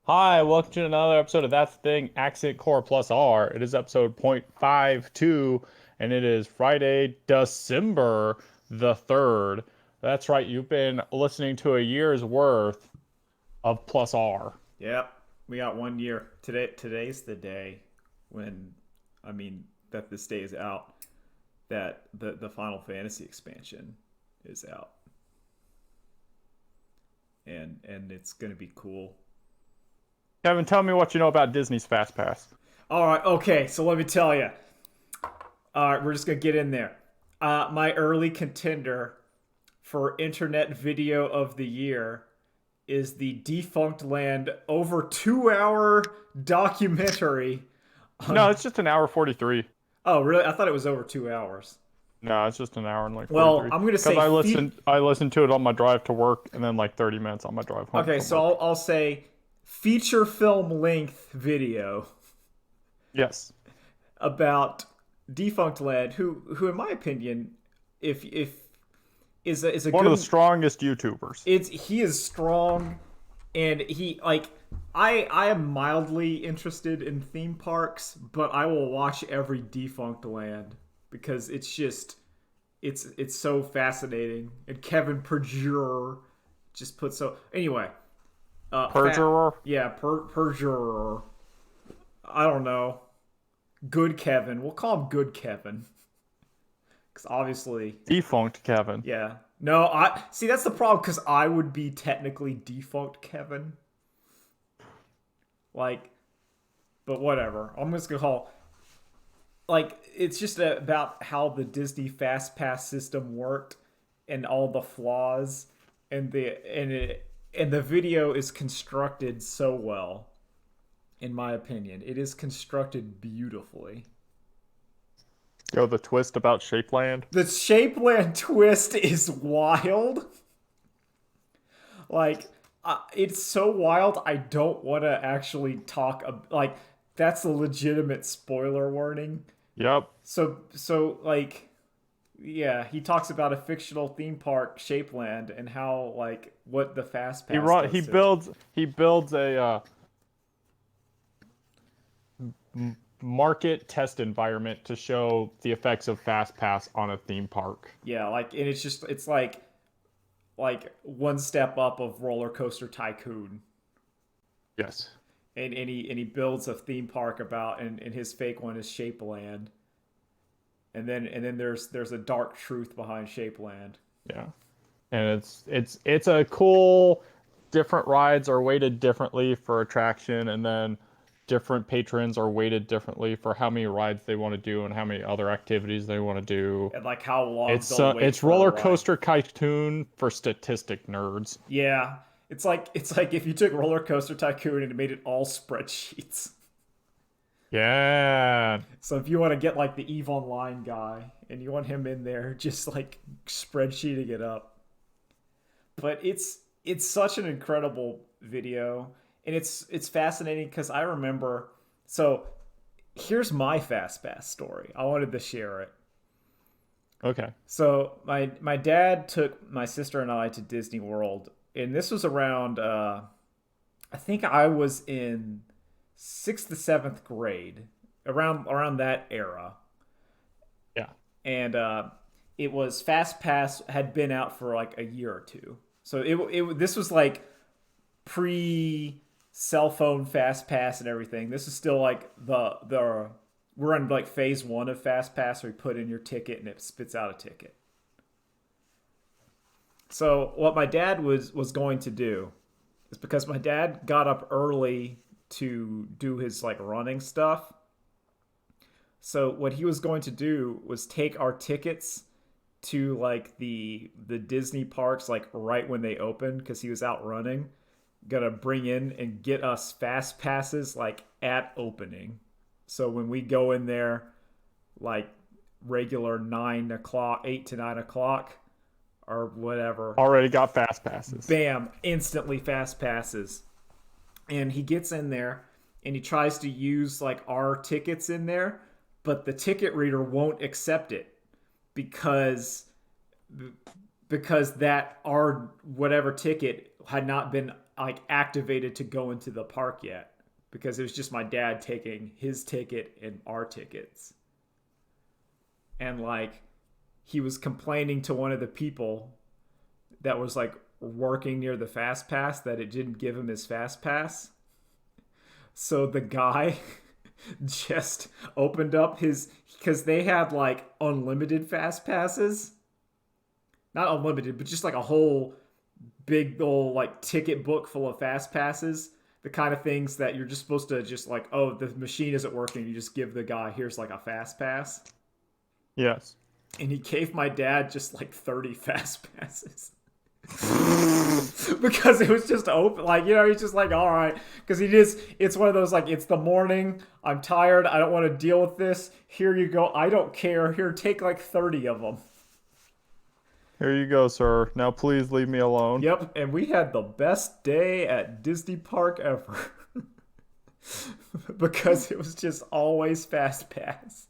Hi, welcome to another episode of That's the Thing, Accent Core Plus R. It is episode .52, and it is Friday, December the 3rd. That's right, you've been listening to a year's worth of Plus R. Yep, we got 1 year. Today's the day when, that this day is out. That the Final Fantasy expansion is out, and it's gonna be cool. Kevin, tell me what you know about Disney's Fastpass. All right, okay. So let me tell you. All right, we're just gonna get in there. My early contender for Internet Video of the Year is the Defunct Land over 2 hour documentary No, on. it's just an hour 43. Oh, really? I thought it was over 2 hours. No, it's just an hour and like Well, 43. I'm gonna Because say I listened to it on my drive to work and then like 30 minutes on my drive home Okay, from so work. I'll say feature film length video Yes. about Defunct Land, who in my opinion, if is a One of the good. strongest YouTubers. It's he is strong, and he like I am mildly interested in theme parks, but I will watch every Defunct Land because it's so fascinating. And Kevin Perjure just put so anyway. Fat Perjurer. yeah, Perjure. I don't know. Good Kevin. We'll call him Good Kevin because obviously, Defunct Kevin. yeah. No, I see that's the problem because I would be technically defunct Kevin. Like, but whatever. I'm just gonna call like it's just about how the Disney Fast Pass system worked and all the flaws and the video is constructed so well. In my opinion, it is constructed beautifully. Yo, the twist about Shapeland. The Shapeland twist is wild. Like, it's so wild. I don't want to actually talk. Like, that's a legitimate spoiler warning. Yep. So like, yeah, he talks about a fictional theme park, Shapeland, and how like what the Fast He Pass run does to it. he builds a market test environment to show the effects of fast pass on a theme park. Yeah, like, and it's like one step up of Roller Coaster Tycoon. Yes. And he builds a theme park about and his fake one is Shapeland. And then there's a dark truth behind Shapeland. Yeah. And it's a cool different rides are weighted differently for attraction and then different patrons are weighted differently for how many rides they want to do and how many other activities they want to do. And like how long It's they'll wait it's for a roller ride. coaster cartoon for statistic nerds. Yeah. It's like if you took Roller Coaster Tycoon and made it all spreadsheets. Yeah. So if you want to get like the Eve Online guy and you want him in there just like spreadsheeting it up. But it's such an incredible video and it's fascinating because I remember so here's my fast pass story. I wanted to share it. Okay. So my dad took my sister and I to Disney World, and this was around I think I was in sixth to seventh grade, around that era, Yeah. and it was Fast Pass had been out for like a year or two, so it this was like pre cell phone Fast Pass and everything. This is still like the we're in like phase one of Fast Pass where you put in your ticket and it spits out a ticket. So what my dad was going to do is because my dad got up early to do his like running stuff. So what he was going to do was take our tickets to like the Disney parks like right when they opened because he was out running. Gonna bring in and get us fast passes like at opening. So when we go in there like regular 9 o'clock, 8 to 9 o'clock or whatever, Already got fast passes. bam, instantly fast passes. And he gets in there and he tries to use like our tickets in there, but the ticket reader won't accept it because that our whatever ticket had not been like activated to go into the park yet because it was just my dad taking his ticket and our tickets. And like he was complaining to one of the people that was like working near the fast pass that it didn't give him his fast pass. So the guy just opened up his, because they had like unlimited fast passes. Not unlimited, but just like a whole big old like ticket book full of fast passes. The kind of things that you're just supposed to just like, oh, the machine isn't working. You just give the guy, here's like a fast pass. Yes. And he gave my dad just like 30 fast passes. Because it was just open, like, you know, he's just like, all right, because it's one of those like, it's the morning, I'm tired, I don't want to deal with this, here you go, I don't care, here, take like 30 of them. Here you go, sir. Now please leave me alone. Yep, and we had the best day at Disney Park ever. Because it was just always fast pass.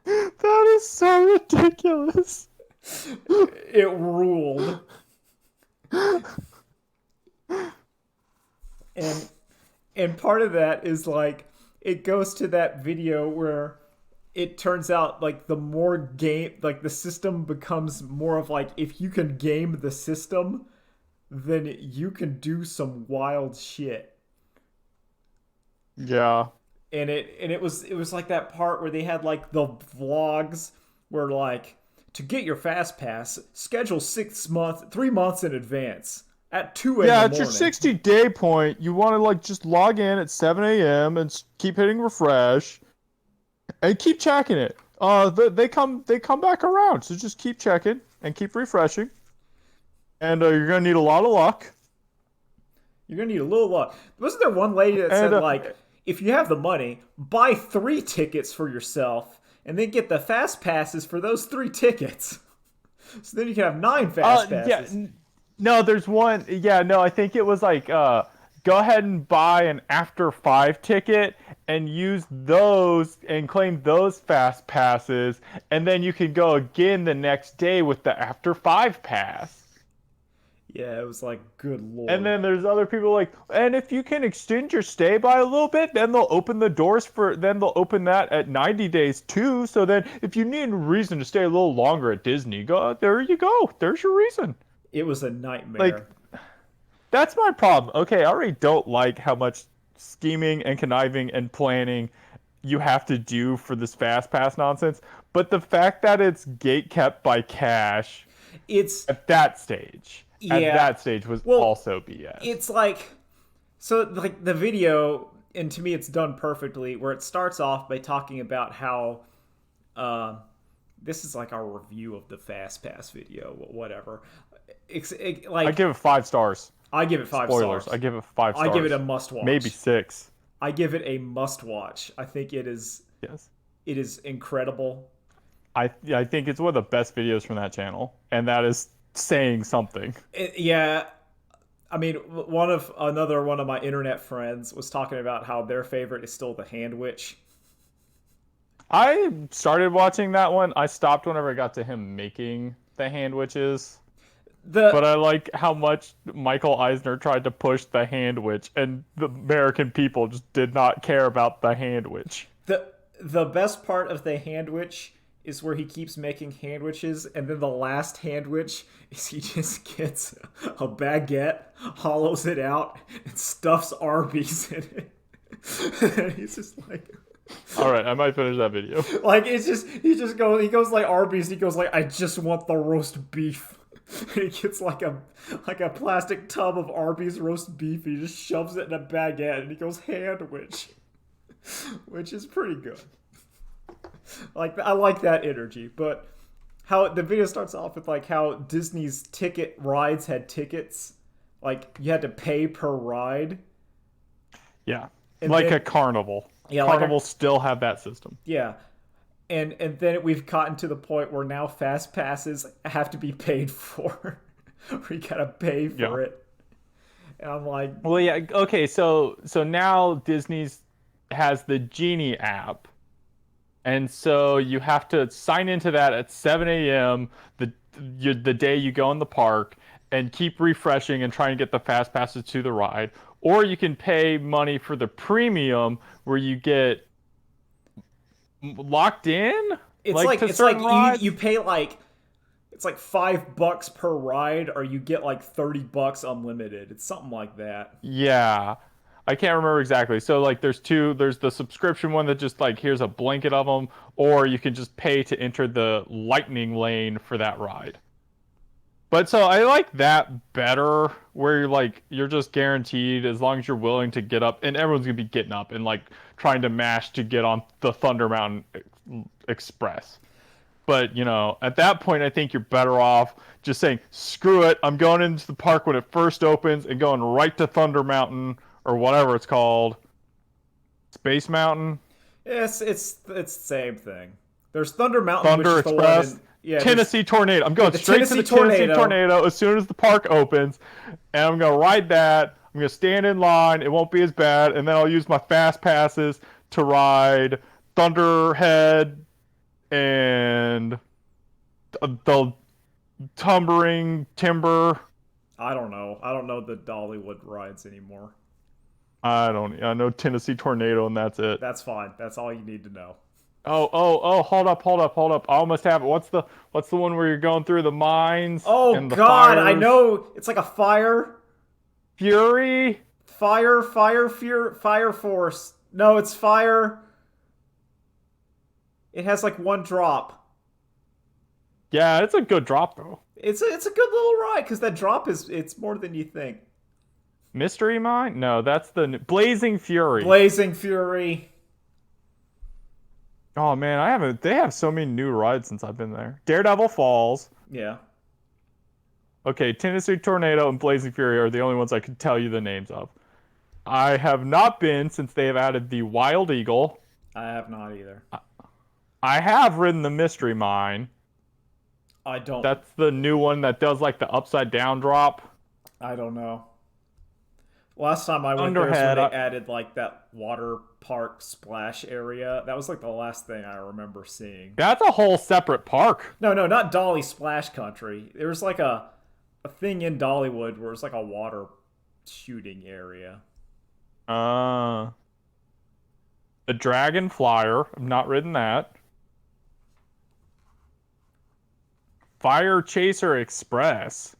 That is so ridiculous. It ruled. And part of that is like it goes to that video where it turns out like the more game, like the system becomes more of like, if you can game the system, then you can do some wild shit. Yeah. And it was like that part where they had like the vlogs where like, to get your fast pass, schedule 3 months in advance at 2 a.m. Yeah, at your 60-day point, you want to like just log in at 7 a.m. and keep hitting refresh and keep checking it. They come back around, so just keep checking and keep refreshing. And you're gonna need a lot of luck. You're gonna need a little luck. Wasn't there one lady that said like, if you have the money, buy 3 tickets for yourself and then get the fast passes for those 3 tickets. So then you can have 9 fast passes. Yeah, no, there's one. Yeah, no, I think it was like, go ahead and buy an After 5 ticket and use those and claim those fast passes, and then you can go again the next day with the After 5 pass. Yeah, it was like, good lord. And then there's other people like, and if you can extend your stay by a little bit, then they'll open the doors then they'll open that at 90 days too. So then if you need a reason to stay a little longer at Disney, there you go. There's your reason. It was a nightmare. Like, that's my problem. Okay, I already don't like how much scheming and conniving and planning you have to do for this fast pass nonsense. But the fact that it's gate kept by cash, at that stage. Yeah. At that stage was also BS. It's like, so like the video, and to me it's done perfectly, where it starts off by talking about how this is like our review of the Fast Pass video, whatever. Like, I give it 5 stars. I give it 5 Spoilers. stars. I give it 5 stars. I give it a must watch. Maybe 6. I give it a must watch. I think it is. Yes. It is incredible. I think it's one of the best videos from that channel, and that is saying something. Yeah. I mean, one of my internet friends was talking about how their favorite is still the Hand Witch. I started watching that one. I stopped whenever I got to him making the hand witches. But I like how much Michael Eisner tried to push the hand witch, and the American people just did not care about the hand witch. The best part of the hand witch is where he keeps making hand witches, and then the last hand witch is he just gets a baguette, hollows it out, and stuffs Arby's in it. And he's just like... All right, I might finish that video. Like, it's just, he goes like Arby's, he goes like, I just want the roast beef. And he gets like a plastic tub of Arby's roast beef, and he just shoves it in a baguette, and he goes hand witch. Which is pretty good. Like, I like that energy, but how the video starts off with like how Disney's ticket rides had tickets, like you had to pay per ride. Yeah, and like a carnival. Yeah, carnivals still have that system. Yeah, and then we've gotten to the point where now fast passes have to be paid for. We gotta pay for it, and I'm like, well, yeah, okay, so now Disney's has the Genie app. And so you have to sign into that at 7 a.m. the day you go in the park, and keep refreshing and trying to get the fast passes to the ride. Or you can pay money for the premium where you get locked in It's like like to it's like certain you rides. pay like it's like $5 per ride, or you get like $30 unlimited. It's something like that. Yeah. I can't remember exactly. So like there's two, there's the subscription one that just like here's a blanket of them, or you can just pay to enter the lightning lane for that ride. But so I like that better where you're like you're just guaranteed as long as you're willing to get up and everyone's gonna be getting up and like trying to mash to get on the Thunder Mountain Express. But you know, at that point I think you're better off just saying, screw it, I'm going into the park when it first opens and going right to Thunder Mountain or whatever it's called. Space Mountain, It's the same thing. There's Thunder Mountain, which Thunder is the one Express, in yeah. There's Tennessee Tornado. I'm yeah going the straight to Tennessee the Tennessee Tornado. Tornado as soon as the park opens, and I'm gonna ride that. I'm gonna stand in line. It won't be as bad, and then I'll use my fast passes to ride Thunderhead and the Tumbering Timber. I don't know. I don't know the Dollywood rides anymore. I don't. I know Tennessee Tornado, and that's it. That's fine. That's all you need to know. Oh! Hold up! I almost have it. What's the one where you're going through the mines Oh and the God, I fires? know. It's like a Fury. fire force. No, it's fire. It has like one drop. Yeah, it's a good drop though. It's a good little ride because that drop is it's more than you think. Mystery Mine? No, that's the Blazing Fury. Blazing Fury. Oh man, I haven't. They have so many new rides since I've been there. Daredevil Falls. Yeah. Okay, Tennessee Tornado and Blazing Fury are the only ones I can tell you the names of. I have not been since they have added the Wild Eagle. I have not either. I have ridden the Mystery Mine. I don't. That's the new one that does like the upside down drop. I don't know. Last time I went there is when Underhead. they added like that water park splash area. That was like the last thing I remember seeing. That's a whole separate park. No, not Dolly Splash Country. There was like a thing in Dollywood where it's like a water shooting area. Uh, the Dragon Flyer. I've not ridden that. Fire Chaser Express.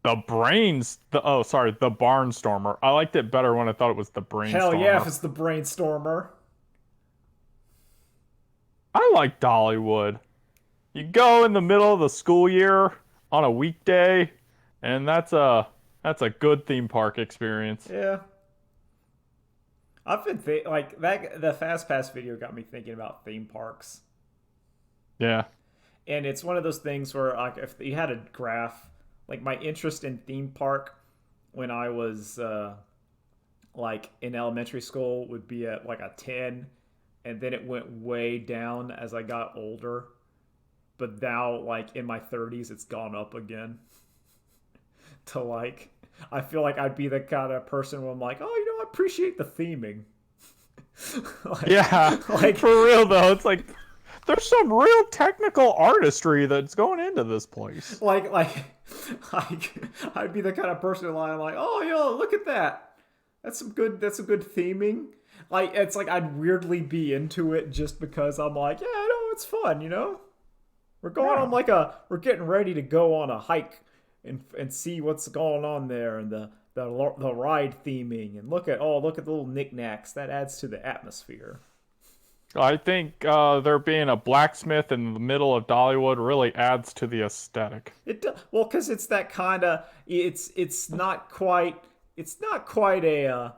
The Barnstormer. I liked it better when I thought it was the Hell yeah, if Brainstormer. it's the Brainstormer. I like Dollywood. You go in the middle of the school year on a weekday, and that's a good theme park experience. Yeah. I've been like that. The Fastpass video got me thinking about theme parks, Yeah. and it's one of those things where like if you had a graph, like my interest in theme park when I was like in elementary school would be at like a 10, and then it went way down as I got older. But now, like in my 30s, it's gone up again. To like, I feel like I'd be the kind of person where I'm like, oh, I appreciate the theming. like, Yeah. like, For real though, it's like there's some real technical artistry that's going into this place. like, I'd be the kind of person where I'm like, oh, yo, look at that. That's some good theming. Like, it's like I'd weirdly be into it just because I'm like, yeah, I know it's fun, We're going on Yeah. we're getting ready to go on a hike and see what's going on there and the ride theming and look at the little knickknacks that adds to the atmosphere. I think there being a blacksmith in the middle of Dollywood really adds to the aesthetic. Well, because it's that kind of it's not quite a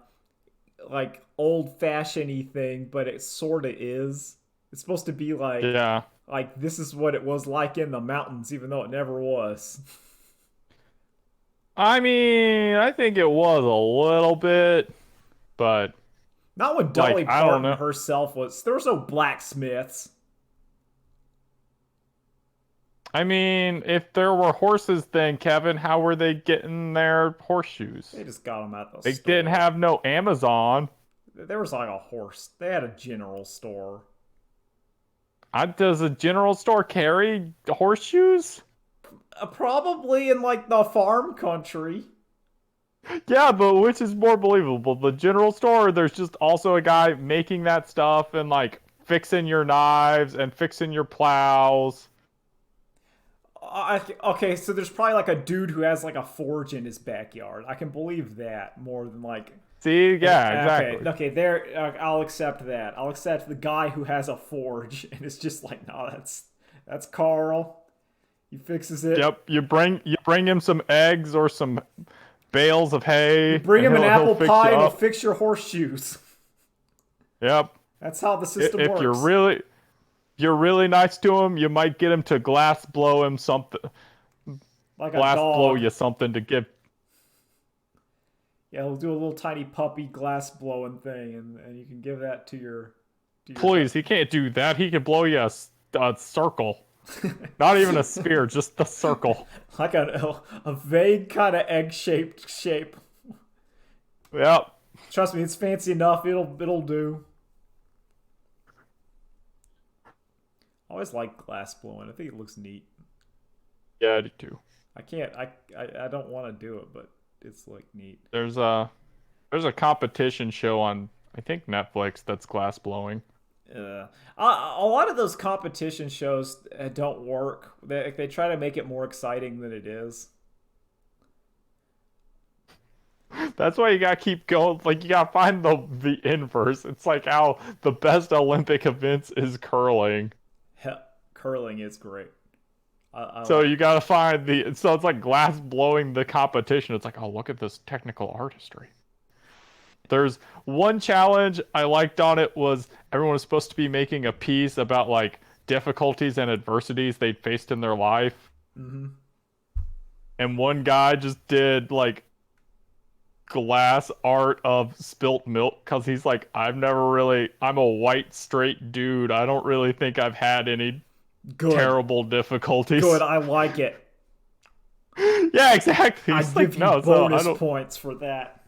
like old fashioned thing, but it sort of is. It's supposed to be Yeah. like this is what it was like in the mountains, even though it never was. I mean, I think it was a little bit, but Not when like Dolly I don't Parton know. herself was. There was no blacksmiths. I mean, if there were horses then, Kevin, how were they getting their horseshoes? They just got them at the They store. didn't have no Amazon. There was like a horse. They had a general store. Does a general store carry horseshoes? Probably in like the farm country. Yeah, but which is more believable? The general store, or there's just also a guy making that stuff and like fixing your knives and fixing your plows. Okay, so there's probably like a dude who has like a forge in his backyard. I can believe that more than like. See, yeah, Okay, exactly. okay, there. I'll accept that. I'll accept the guy who has a forge, and it's just like, no, that's Carl. He fixes it. Yep, you bring him some eggs or some bales of You hay, bring and him an he'll apple fix you pie, and he'll up. fix your horseshoes. Yep. That's how the I- system If you're works. really you're really nice to him, you might get him to Like a glass blow dog. you something to give. Yeah, he'll do a little tiny puppy glass blowing thing, and you can give that to your Please, he can't do that. He can blow you a circle. Not even a sphere, just the circle. like a vague kind of egg shaped shape. Yep. Trust me, it's fancy enough. It'll do. I always like glass blowing. I think it looks neat. Yeah, I do too. I can't. I don't want to do it, but it's like neat. There's a competition show on I think Netflix that's glass blowing. A lot of those competition shows don't work. They try to make it more exciting than it is. That's why you gotta keep going. Like you gotta find the inverse. It's like how the best Olympic events is curling. Hell, curling is great. I So like. you gotta find the so it's like glass blowing the competition. It's like, oh, look at this technical artistry. There's one challenge I liked on it was everyone was supposed to be making a piece about like difficulties and adversities they'd faced in their life. Hmm. And one guy just did like glass art of spilt milk because he's like, I'm a white straight dude. I don't really think I've had any Good, terrible good. difficulties. I like it. Yeah, exactly. I He's like, give you no, so I bonus don't. points for that.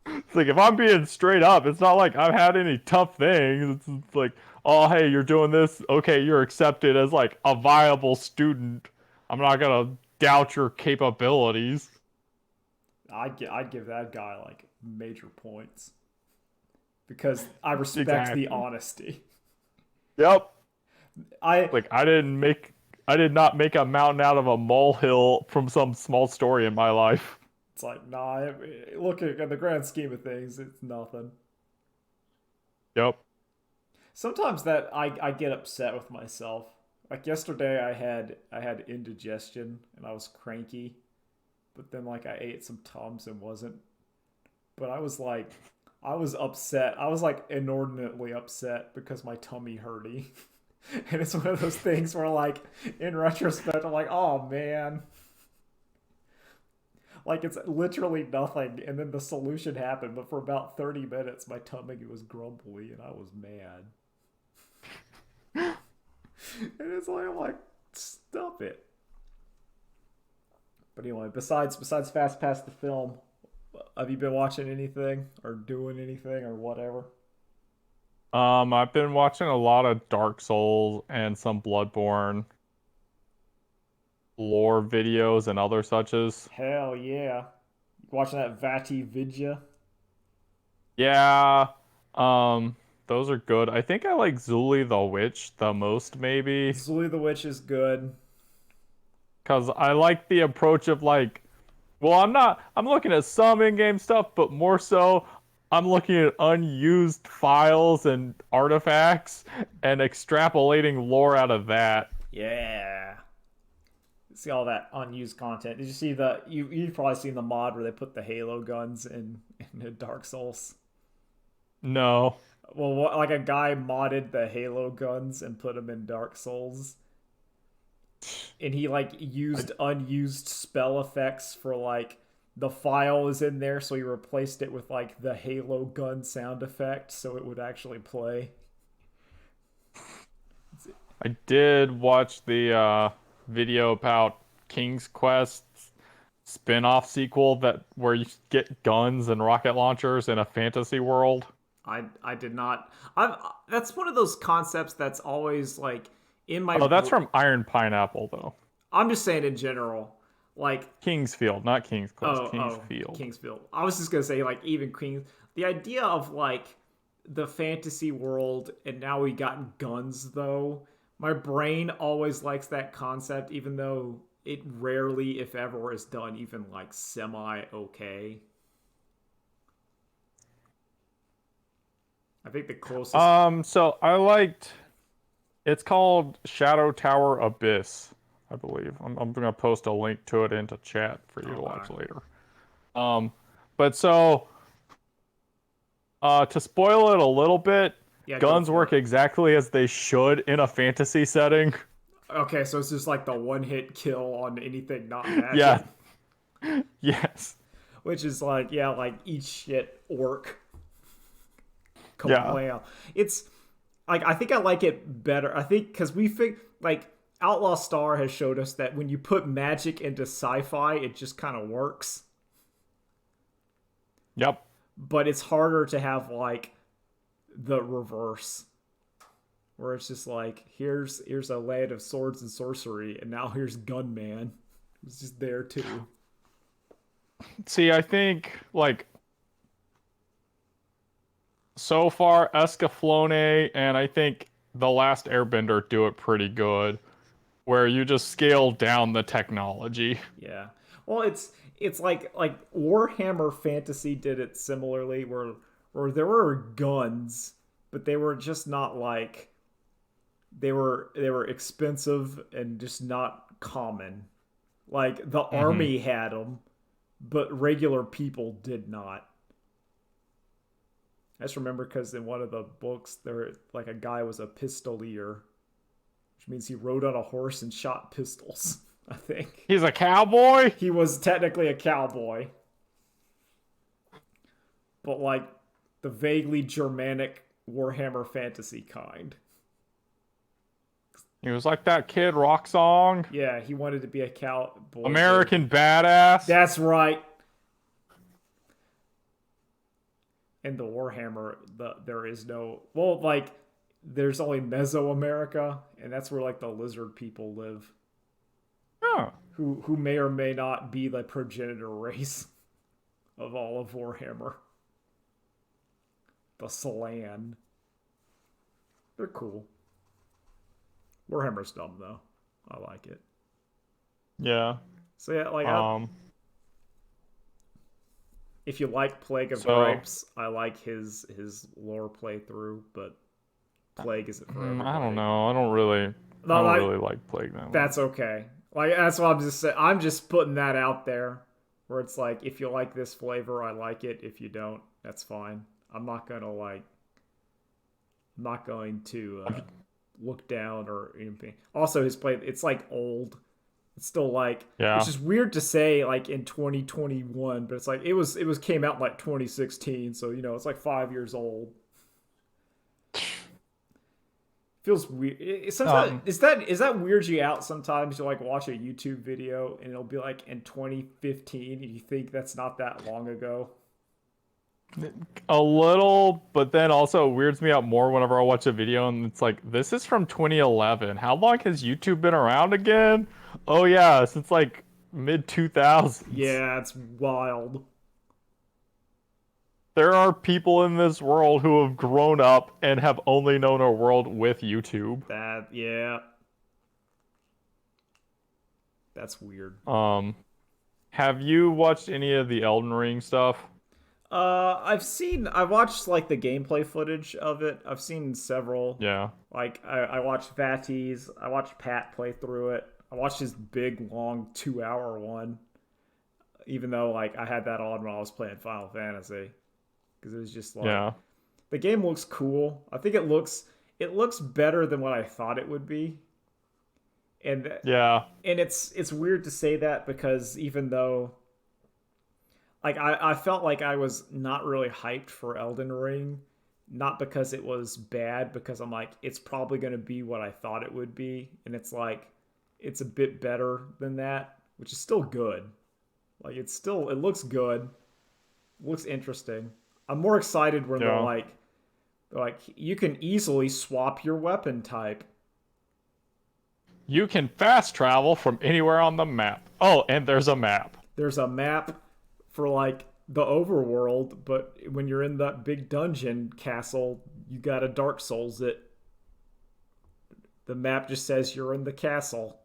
It's like if I'm being straight up, it's not like I've had any tough things. It's like, oh, hey, you're doing this. Okay, you're accepted as like a viable student. I'm not gonna doubt your capabilities. I'd give that guy like major points because I respect the Exactly. honesty. Yep. I Like I did not make a mountain out of a molehill from some small story in my life. It's like, nah. Look at the grand scheme of things, it's nothing. Yep. Sometimes that I get upset with myself. Like yesterday, I had indigestion and I was cranky, but then like I ate some Tums and wasn't. But I was upset. I was like inordinately upset because my tummy hurty. And it's one of those things where like in retrospect, I'm like, oh man. Like it's literally nothing, and then the solution happened. But for about 30 minutes, my tummy was grumbly, and I was mad. And it's like I'm like, stop it. But anyway, besides Fastpass the film, have you been watching anything or doing anything or whatever? I've been watching a lot of Dark Souls and some Bloodborne lore videos and other suches. Hell yeah! Watching that Vati Vidya. Yeah, those are good. I think I like Zuli the Witch the most, maybe, Zully the Witch is good. because I like the approach of like, well, I'm looking at some in-game stuff, but more so, I'm looking at unused files and artifacts and extrapolating lore out of that. Yeah. See all that unused content. Did you see the you've probably seen the mod where they put the Halo guns in Dark Souls? No. Well, like a guy modded the Halo guns and put them in Dark Souls, and he like I, used unused spell effects for like the file is in there, so he replaced it with like the Halo gun sound effect, so it would actually play. I did watch the video about King's Quest's spin-off sequel that where you get guns and rocket launchers in a fantasy world. I did not. I That's one of those concepts that's always like in my Oh, that's from Iron Pineapple though. I'm just saying in general. Like, Kingsfield, not King's Quest. oh, Kingsfield. Kingsfield. I was just gonna say like even Queens. The idea of like the fantasy world, and now we got guns though. My brain always likes that concept, even though it rarely, if ever, is done even like semi okay. I think the closest. So I liked. It's called Shadow Tower Abyss, I believe. I'm gonna post a link to it into chat for you to Okay. watch later. Um, but so to spoil it a little bit, Yeah, go guns for work it. exactly as they should in a fantasy setting. Okay, so it's just like the one hit kill on anything not Yeah. magic, Yes. which is like, yeah, like eat shit orc. Yeah. Kablam. It's like I think I like it better. I think because we think like Outlaw Star has showed us that when you put magic into sci-fi, it just kind of works. Yep. But it's harder to have like the reverse, where it's just like here's a land of swords and sorcery, and now here's Gunman, who's just there too. See, I think like so far Escaflowne and I think The Last Airbender do it pretty good, where you just scale down the technology. Yeah. Well, it's like Warhammer Fantasy did it similarly, where there were guns, but they were just not like they were expensive and just not common. Like the Hmm. army had them, but regular people did not. I just remember because in one of the books, there like a guy was a pistolier, which means he rode on a horse and shot pistols. I think He's a cowboy? he was technically a cowboy, but like the vaguely Germanic Warhammer Fantasy kind. He was like that Kid Rock song. Yeah, he wanted to be a cowboy. Dude. American Badass. That's right. In the Warhammer, there is no like there's only Mesoamerica, and that's where like the lizard people live, Oh. who may or may not be the progenitor race of all of Warhammer. The Slan. They're cool. Warhammer's dumb though. I like it. Yeah. So yeah, like Um, if you like Plague of so Gripes, I like his lore playthrough, but Plague isn't for I don't everybody. know. I No, don't like really like Plague that much. that's okay. Like that's what I'm just saying. I'm just putting that out there, where it's like if you like this flavor, I like it. If you don't, that's fine. I'm not gonna like. I'm not going to look down or anything. Also, his play it's like old. It's still like, which Yeah. is weird to say like in 2021, but it's like it was came out in like 2016, so it's like 5 years old. Feels weird. Sometimes Um, is that weirds you out? Sometimes you like watch a YouTube video and it'll be like in 2015, and you think that's not that long ago. a little, but then also it weirds me out more whenever I watch a video and it's like, this is from 2011. How long has YouTube been around again? Oh yeah, since like mid 2000s. Yeah, it's wild. There are people in this world who have grown up and have only known a world with YouTube. Yeah, that's weird. Um, have you watched any of the Elden Ring stuff? I watched like the gameplay footage of it. I've seen several. Yeah. Like I watched Vati's. I watched Pat play through it. I watched his big long 2 hour one. Even though like I had that on when I was playing Final Fantasy, because it was just like Yeah. the game looks cool. I think it looks better than what I thought it would be. And Yeah. it's weird to say that because even though like I felt like I was not really hyped for Elden Ring, not because it was bad, because I'm like it's probably going to be what I thought it would be, and it's like it's a bit better than that, which is still good. Like it looks good, looks interesting. I'm more excited when Yeah. they're like you can easily swap your weapon type. You can fast travel from anywhere on the map. Oh, and there's a map. There's a map for like the overworld, but when you're in that big dungeon castle, you gotta Dark Souls it. The map just says you're in the castle.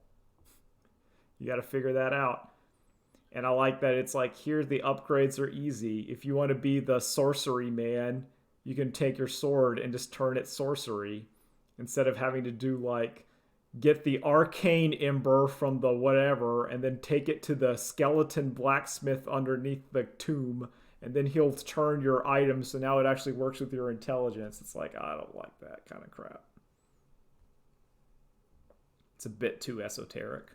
You gotta figure that out. And I like that it's like, here the upgrades are easy. If you want to be the sorcery man, you can take your sword and just turn it sorcery instead of having to do like get the arcane ember from the whatever and then take it to the skeleton blacksmith underneath the tomb and then he'll turn your items so now it actually works with your intelligence. It's like, I don't like that kind of crap. It's a bit too esoteric.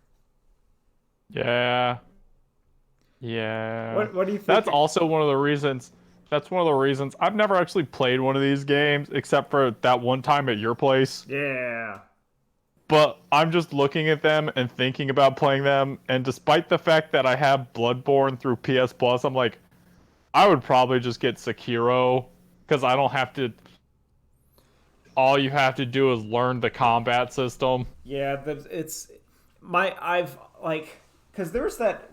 Yeah. Yeah. What do you think? That's also one of the reasons. That's one of the reasons I've never actually played one of these games except for that one time at your place. Yeah. But I'm just looking at them and thinking about playing them, and despite the fact that I have Bloodborne through PS Plus, I'm like, I would probably just get Sekiro because I don't have to. All you have to do is learn the combat system. Yeah, it's my I've like because there's that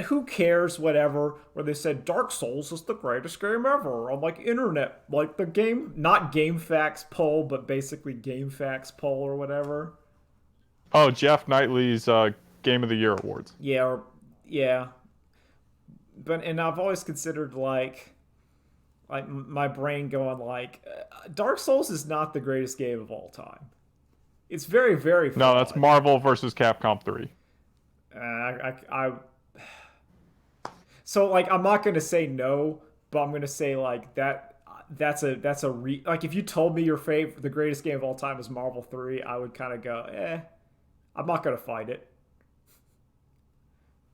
who cares whatever where they said Dark Souls is the greatest game ever on like internet like the game not GameFAQs poll but basically GameFAQs poll or whatever. Oh, Jeff Knightley's Game of the Year awards. Yeah, but and I've always considered like my brain going like Dark Souls is not the greatest game of all time. It's very very flawed. No, that's Marvel versus Capcom 3. I so like I'm not gonna say no, but I'm gonna say like that's like if you told me the greatest game of all time is Marvel 3, I would kind of go I'm not gonna fight it.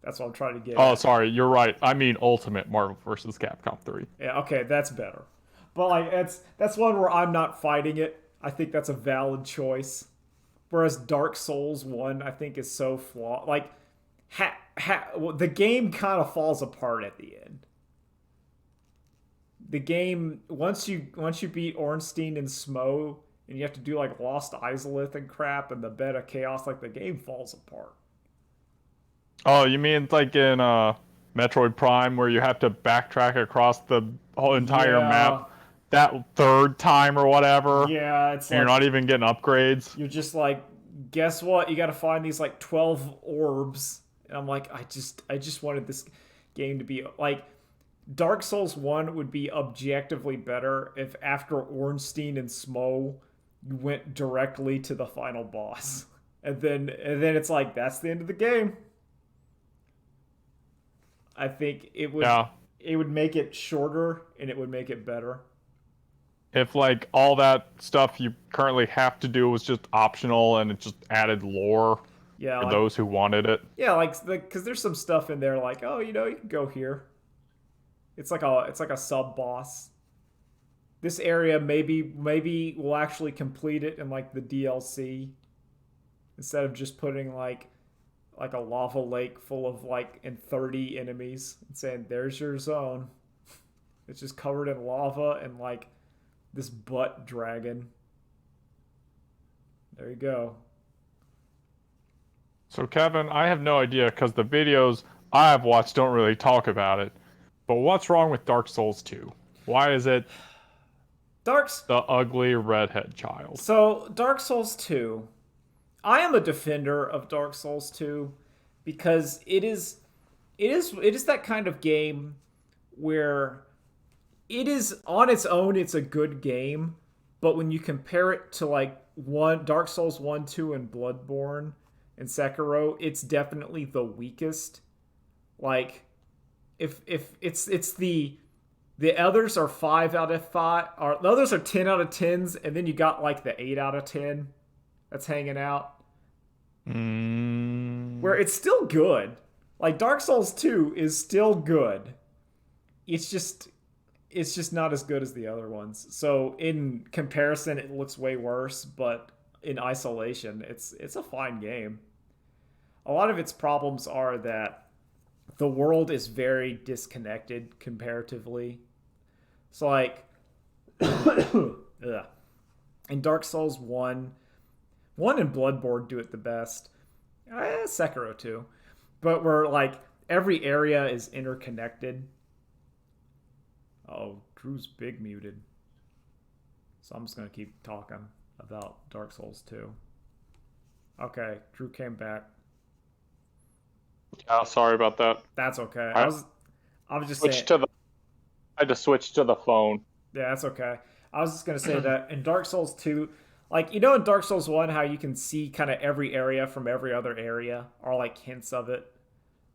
That's what I'm trying to get. Oh, sorry, you're right. I mean Ultimate Marvel versus Capcom 3. Yeah, okay, that's better. But like that's one where I'm not fighting it. I think that's a valid choice. Whereas Dark Souls 1 I think is so flawed. Like the game kind of falls apart at the end. The game once you beat Ornstein and Smo and you have to do like Lost Izalith and crap and the Bed of Chaos, like the game falls apart. Oh, you mean like in Metroid Prime where you have to backtrack across the whole entire map that third time or whatever? Yeah, it's and you're not even getting upgrades. You're just like, guess what? You got to find these like 12 orbs. And I'm like, I just wanted this game to be like Dark Souls 1 would be objectively better if after Ornstein and Smo you went directly to the final boss. And then it's like that's the end of the game. I think it would make it shorter and it would make it better. If like all that stuff you currently have to do was just optional and it just added lore for those who wanted it. Yeah, like because there's some stuff in there like, oh, you can go here. It's like a sub boss. This area maybe we'll actually complete it in like the DLC instead of just putting like a lava lake full of like 30 enemies and saying there's your zone. It's just covered in lava and like this butt dragon. There you go. So Kevin, I have no idea because the videos I have watched don't really talk about it. But what's wrong with Dark Souls 2? Why is it the ugly redhead child? So Dark Souls 2, I am a defender of Dark Souls 2 because it is that kind of game where it is on its own it's a good game, but when you compare it to like Dark Souls 1, 2 and Bloodborne and Sekiro, it's definitely the weakest. Like if it's the others are 5 out of 5 or the others are 10 out of 10s and then you got like the 8 out of 10 that's hanging out. Where it's still good. Like Dark Souls 2 is still good. It's just not as good as the other ones. So in comparison it looks way worse, but in isolation it's a fine game. A lot of its problems are that the world is very disconnected comparatively. So like in Dark Souls 1, 1 and Bloodborne do it the best. Sekiro too, but where like every area is interconnected. Oh, Drew's big muted, so I'm just gonna keep talking about Dark Souls 2. Okay, Drew came back. Yeah, sorry about that. That's okay. I I was just saying. switched to the. I had to switch to the phone. Yeah, that's okay. I was just gonna say that in Dark Souls 2, like in Dark Souls 1, how you can see kind of every area from every other area, or like hints of it.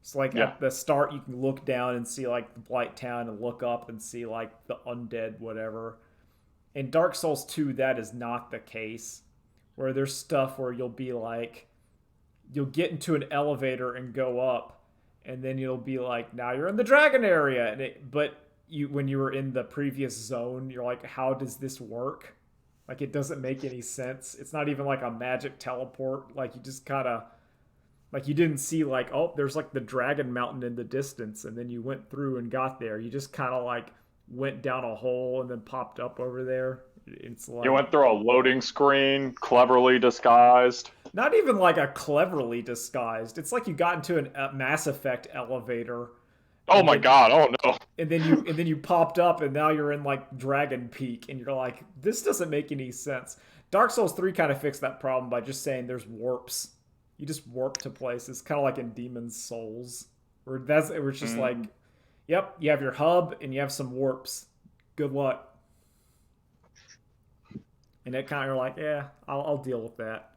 So like Yeah. at the start, you can look down and see like the Blight Town, and look up and see like the undead whatever. In Dark Souls 2, that is not the case. Where there's stuff where you'll be like, you'll get into an elevator and go up, and then you'll be like, now you're in the dragon area, but you when you were in the previous zone, you're like, how does this work? Like it doesn't make any sense. It's not even like a magic teleport. Like you just kind of like you didn't see like, oh, there's like the dragon mountain in the distance, and then you went through and got there. You just kind of like went down a hole and then popped up over there. It's like You went through a loading screen, cleverly disguised. not even like a cleverly disguised. It's like you got into a Mass Effect elevator, Oh and my then god! Oh no! and then you popped up, and now you're in like Dragon Peak, and you're like, this doesn't make any sense. Dark Souls 3 kind of fixed that problem by just saying there's warps. You just warp to places, kind of like in Demon's Souls, where it's just like, yep, you have your hub and you have some warps. Good luck. And it kind of like, yeah, I'll deal with that.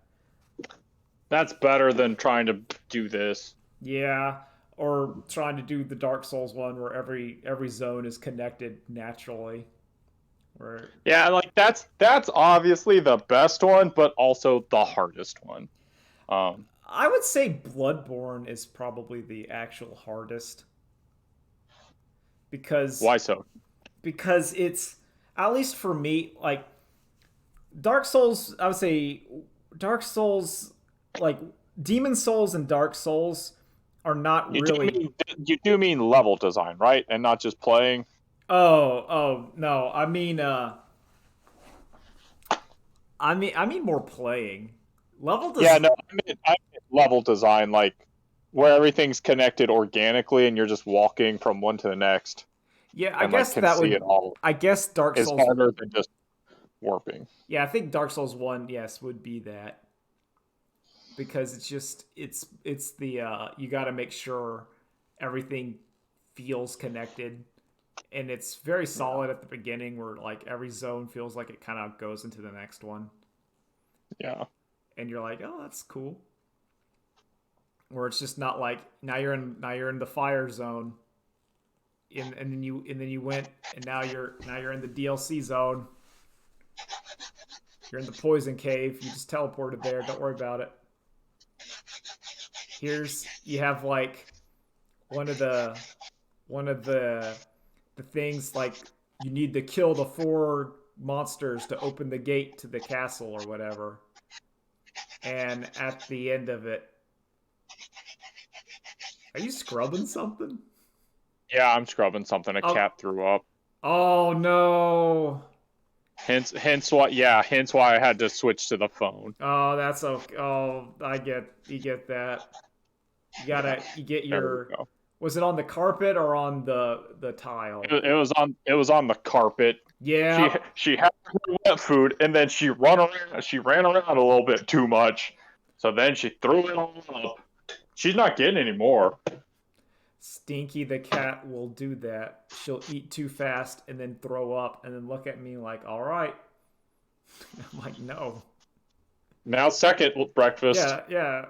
That's better than trying to do this. Yeah, or trying to do the Dark Souls one where every zone is connected naturally. Where Yeah, like that's obviously the best one, but also the hardest one. Um, I would say Bloodborne is probably the actual hardest because why so? it's, at least for me, like Dark Souls. I would say Dark Souls, like Demon Souls and Dark Souls, are not You do really. mean you do mean level design, right? And not just playing. Oh no, I mean more playing. Level Yeah, does. no, I meant level design, like where everything's connected organically, and you're just walking from one to the next, Yeah, I and like guess can that see would. it all. I guess Dark Is Souls. harder than just warping. Yeah, I think Dark Souls 1, yes, would be that, because it's the you got to make sure everything feels connected, and it's very Yeah, solid at the beginning where like every zone feels like it kind of goes into the next one, yeah, and you're like, "Oh, that's cool." Where it's just not like now you're in the fire zone, and then you went, and now you're in the DLC zone. You're in the poison cave. You just teleported there. Don't worry about it. You have like one of the one of the things, like you need to kill the 4 monsters to open the gate to the castle or whatever. And at the end of it, are you scrubbing something? yeah. I'm scrubbing something. A Oh, cat threw up. oh no. Hence why. Yeah, hence why I had to switch to the phone. Oh, that's okay. Oh, you get that. You get There we your, go. was it on the carpet or on the tile? It was on the carpet. She Yeah. she had her wet food, and then she ran around a little bit too much. So then she threw it all up. She's not getting any more. Stinky the cat will do that. She'll eat too fast and then throw up and then look at me like, all right. I'm like, no. Now second breakfast. Yeah, yeah.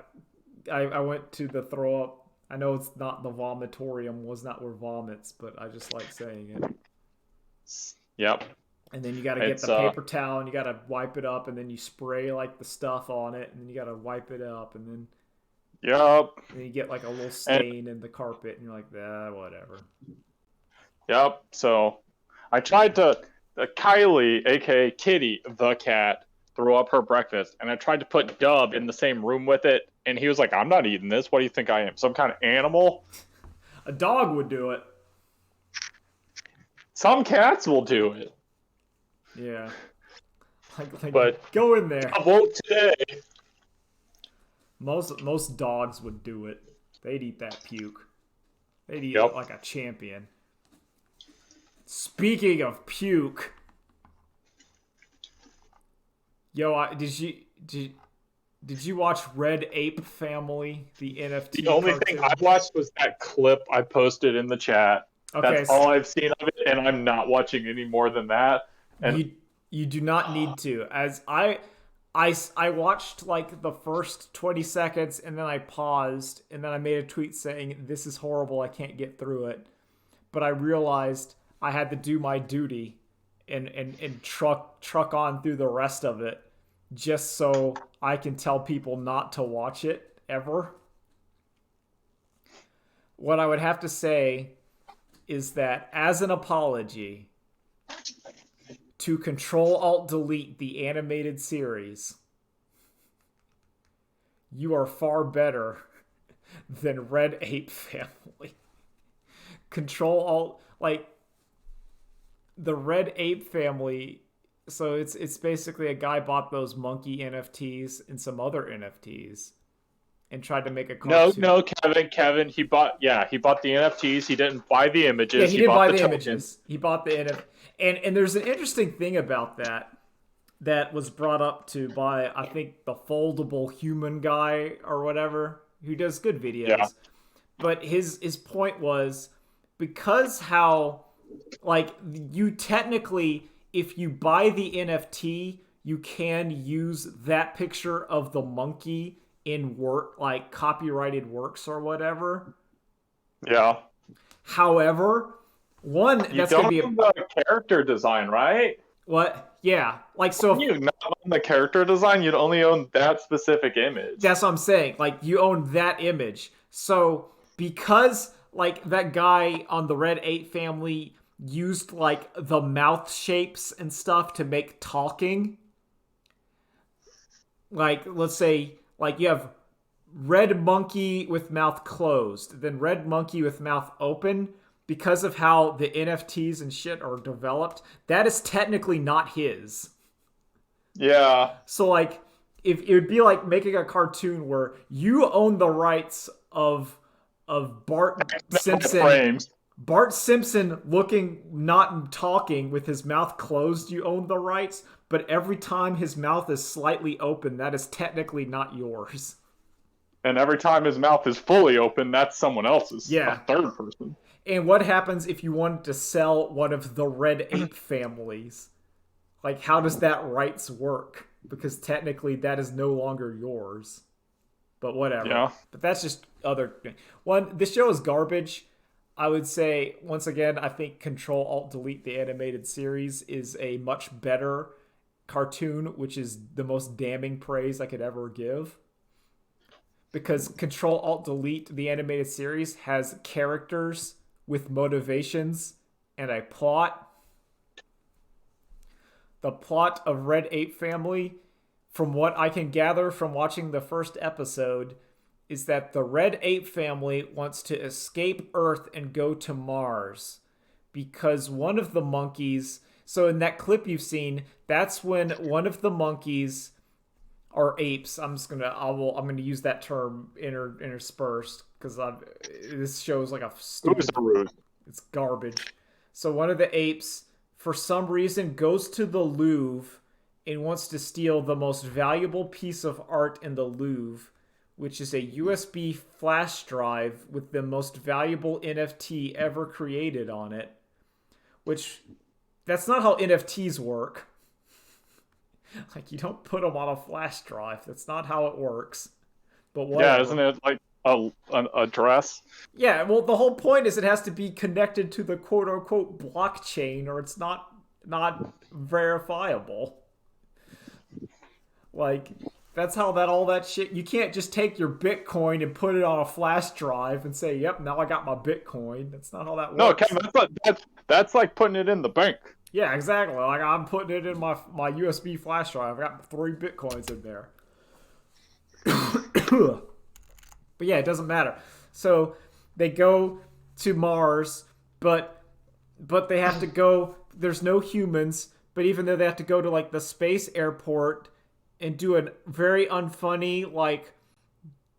I went to the throw up. I know it's not, the vomitorium was not where vomits, but I just like saying it. Yep. And then you got to get It's the paper towel and you got to wipe it up, and then you spray like the stuff on it, and then you got to wipe it up, and then Yep. you get like a little And stain in the carpet, and you're like, ah, whatever. yep. So I tried to Kylie, aka Kitty, the cat, threw up her breakfast, and I tried to put Dub in the same room with it, and he was like, "I'm not eating this. What do you think I am? Some kind of animal?" A dog would do it. Some cats will do it, Yeah. Like but go in there. Dub won't today. Most dogs would do it. They'd eat that puke. They'd eat it Yep. like a champion. Speaking of puke, yo, did you watch Red Ape Family, the The NFT only thing I cartoon? watched was that clip I posted in the chat. That's Okay, all I've seen of it, and I'm not watching any more than that. And you do not need to. As I watched like the first 20 seconds and then I paused and then I made a tweet saying this is horrible, I can't get through it. But I realized I had to do my duty and truck on through the rest of it just so I can tell people not to watch it ever. What I would have to say is that as an apology to Control Alt Delete the animated series, you are far better than Red Ape Family. Control Alt, like the Red Ape Family. So it's basically a guy bought those monkey NFTs and some other NFTs and tried to make a no, cartoon. no, Kevin, he bought the NFTs. He didn't buy the Yeah, images. he He didn't bought buy the the token. images. He bought the NFT. And there's an interesting thing about that was brought up to by I think the foldable human guy or whatever who does good Yeah, videos. But his point was because how like you technically if you buy the NFT you can use that picture of the monkey in work like copyrighted works or whatever. yeah. However, one You that's going to don't be a own the character design, right? what? Yeah, like so. When you not own the character design, you'd only own that specific image. That's what I'm saying. Like you own that image. So because like that guy on the Red 8 family used like the mouth shapes and stuff to make talking, like let's say like you have red monkey with mouth closed, then red monkey with mouth open. Because of how the NFTs and shit are developed, that is technically not his. Yeah. So like if it would be like making a cartoon where you own the rights of Simpson Frames. Bart Simpson looking not talking with his mouth closed, you own the rights, but every time his mouth is slightly open, that is technically not yours. And every time his mouth is fully open, that's someone else's. A Yeah. third person. And what happens if you wanted to sell one of the Red Ape families? Like, how does that rights work? Because technically, that is no longer yours. But whatever. Yeah. But that's just other one. This show is garbage. I would say once again, I think Control Alt Delete the animated series is a much better cartoon, which is the most damning praise I could ever give. Because Control Alt Delete the animated series has characters with motivations and a plot. The plot of Red Ape Family, from what I can gather from watching the first episode, is that the Red Ape Family wants to escape Earth and go to Mars because one of the monkeys. So in that clip you've seen, that's when one of the monkeys or apes. I'm gonna use that term interspersed because this shows like a stupid. It's garbage. So one of the apes, for some reason, goes to the Louvre and wants to steal the most valuable piece of art in the Louvre, which is a USB flash drive with the most valuable NFT ever created on it. Which, that's not how NFTs work. Like, you don't put them on a flash drive. That's not how it works. But whatever. Yeah, isn't it like an address? Yeah, well, the whole point is it has to be connected to the quote-unquote blockchain or it's not verifiable. Like, that's how all that shit... You can't just take your Bitcoin and put it on a flash drive and say, yep, now I got my Bitcoin. That's not how that works. No, Kevin, that's like putting it in the bank. Yeah, exactly. Like, I'm putting it in my USB flash drive. I got 3 Bitcoins in there. But yeah, it doesn't matter. So they go to Mars, but they have to go. There's no humans, but even though they have to go to like the space airport and do a very unfunny like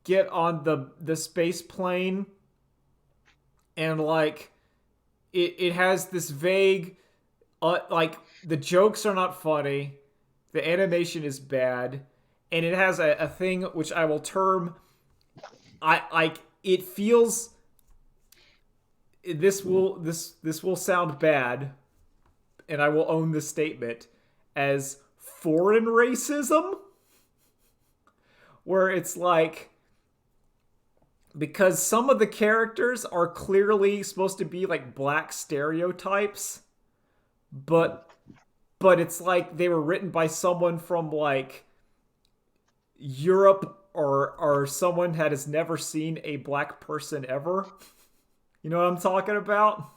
get on the space plane, and like it has this vague, like the jokes are not funny, the animation is bad, and it has a thing which I will term, I like it feels, this will sound bad, and I will own this statement as foreign racism, where it's like, because some of the characters are clearly supposed to be like black stereotypes, but it's like they were written by someone from like Europe, or someone that has never seen a black person ever. You know what I'm talking about?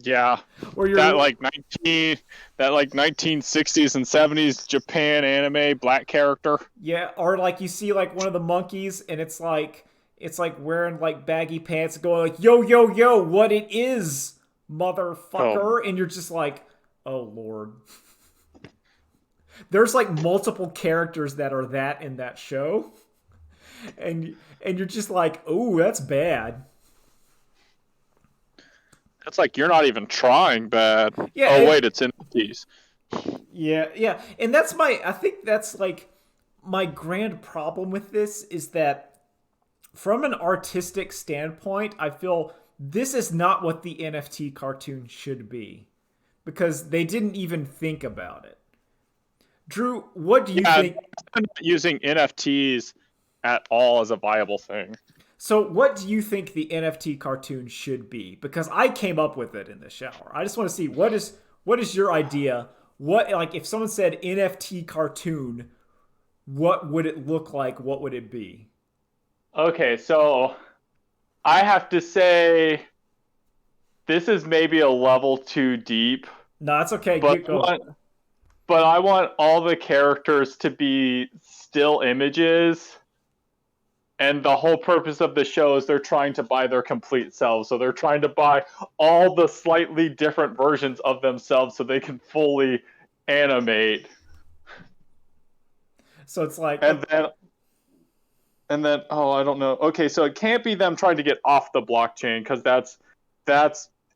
Yeah, Where that you're, like 1960s and 70s Japan anime black character. yeah, or like you see like one of the monkeys, and it's like wearing like baggy pants and going like, yo yo yo, what it is, Oh, motherfucker, and you're just like, oh lord. There's like multiple characters that are that in that show, and you're just like, oh, that's bad. it's like you're not even trying bad. Yeah, Oh wait, it's NFTs. yeah, yeah, and that's my. I think that's like my grand problem with this is that from an artistic standpoint, I feel this is not what the NFT cartoon should be, because they didn't even think about it. Drew, what do you Yeah, think? I'm not using NFTs at all as a viable thing. So, what do you think the NFT cartoon should be? Because I came up with it in the shower. I just want to see what is your idea? What, like, if someone said NFT cartoon, what would it look like? What would it be? Okay, so I have to say this is maybe a level too deep, No, that's okay. but Get going. I want all the characters to be still images. And the whole purpose of the show is they're trying to buy their complete selves. So they're trying to buy all the slightly different versions of themselves so they can fully animate. So it's like, And then oh, I don't know. Okay, so it can't be them trying to get off the blockchain because that's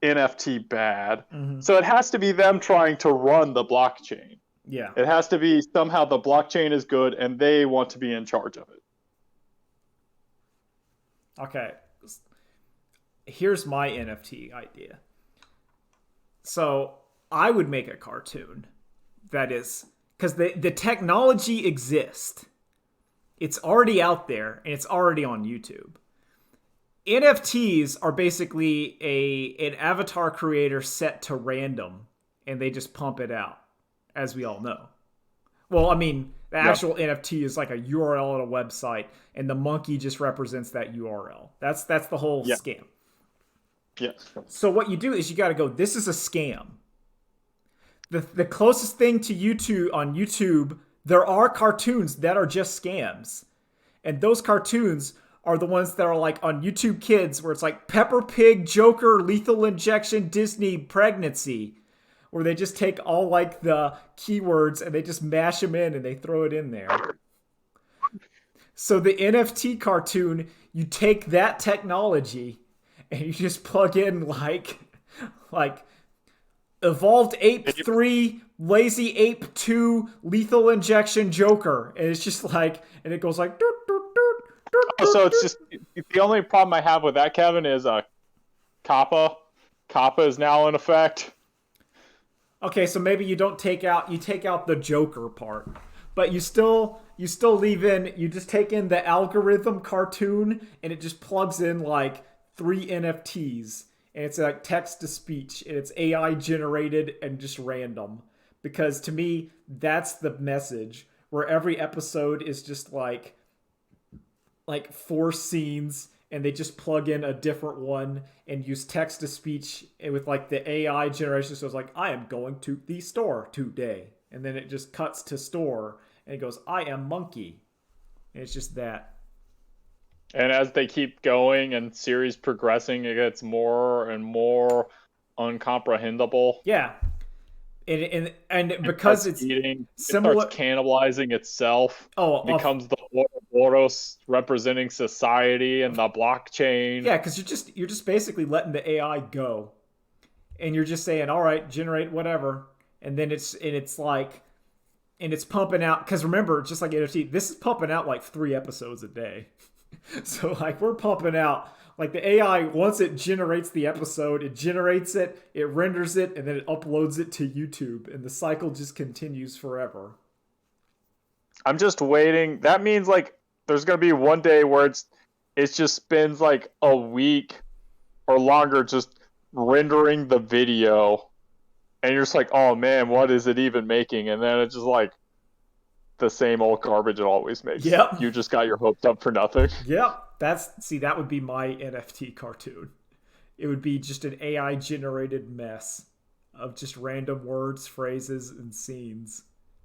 NFT bad. mhm. So it has to be them trying to run the blockchain. Yeah. It has to be somehow the blockchain is good and they want to be in charge of it. Okay. Here's my NFT idea. So I would make a cartoon that is, because the technology exists. It's already out there and it's already on YouTube. NFTs are basically an avatar creator set to random, and they just pump it out, as we all know. Well, I mean, the Yeah. actual NFT is like a URL on a website, and the monkey just represents that URL. That's the whole Yeah. scam. Yes. So what you do is you got to go, this is a scam. The closest thing to YouTube, on YouTube, there are cartoons that are just scams. And those cartoons are the ones that are like on YouTube Kids, where it's like Pepper Pig, Joker, Lethal Injection, Disney, Pregnancy, where they just take all like the keywords and they just mash them in and they throw it in there. So the NFT cartoon, you take that technology and you just plug in like Evolved Ape 3, Lazy Ape 2, Lethal Injection, Joker. And it's just like, and it goes like, doot, doot, doot, doot, Oh, so doot, it's doot. just the only problem I have with that, Kevin, is Kappa. Kappa is now in effect. Okay, so maybe you take out the Joker part, but you still leave in, you just take in the algorithm cartoon, and it just plugs in like 3 NFTs, and it's like text to speech, and it's AI generated and just random. Because to me, that's the message, where every episode is just like 4 scenes, and they just plug in a different one and use text to speech with like the AI generation. So it's like, I am going to the store today, and then it just cuts to store and it goes, I am monkey, and it's just that. And as they keep going and series progressing, it gets more and more uncomprehendable. Yeah, And It because starts it's eating. It starts similar. cannibalizing itself. Oh, Becomes the Ouroboros representing society and the blockchain. yeah, because you're just basically letting the AI go, and you're just saying, all right, generate whatever, and then it's like, and it's pumping out. Because remember, just like NFT, this is pumping out like 3 episodes a day. So like we're pumping out like the AI, once it generates the episode, it generates it, it renders it, and then it uploads it to YouTube, and the cycle just continues forever. I'm just waiting. That means like there's gonna be one day where it just spends like a week or longer just rendering the video, and you're just like, oh man, what is it even making? And then it's just like the same old garbage it always makes. Yep. You just got your hopes up for nothing. Yep. That would be my NFT cartoon. It would be just an AI generated mess of just random words, phrases, and scenes.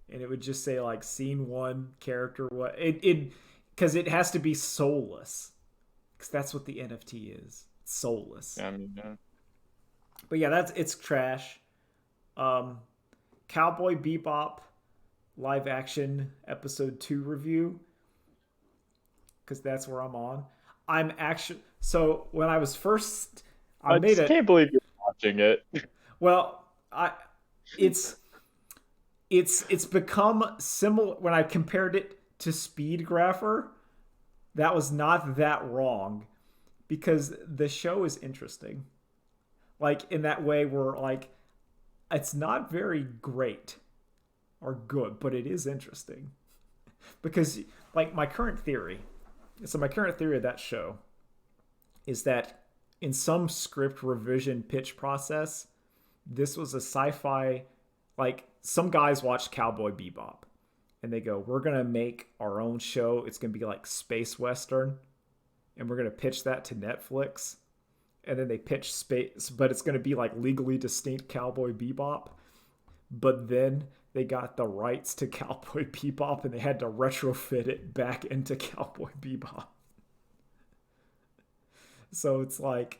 And it would just say like scene one, character what it because it has to be soulless. Because that's what the NFT is. It's soulless. I mean, But yeah, it's trash. Um Cowboy Bebop live action episode 2 review, because that's where I'm on. I'm actually, so when I was first, I I made just it. can't believe you're watching it. Well, I it's it's become similar when I compared it to Speed Grapher. That was not that wrong, because the show is interesting. Like in that way where like it's not very great or good, but it is interesting. Because like my current theory of that show is that in some script revision pitch process, this was a sci-fi, like some guys watched Cowboy Bebop and they go, we're gonna make our own show. It's gonna be like space western, and we're gonna pitch that to Netflix. And then they pitch space, but it's gonna be like legally distinct Cowboy Bebop. But then they got the rights to Cowboy Bebop and they had to retrofit it back into Cowboy Bebop. So it's like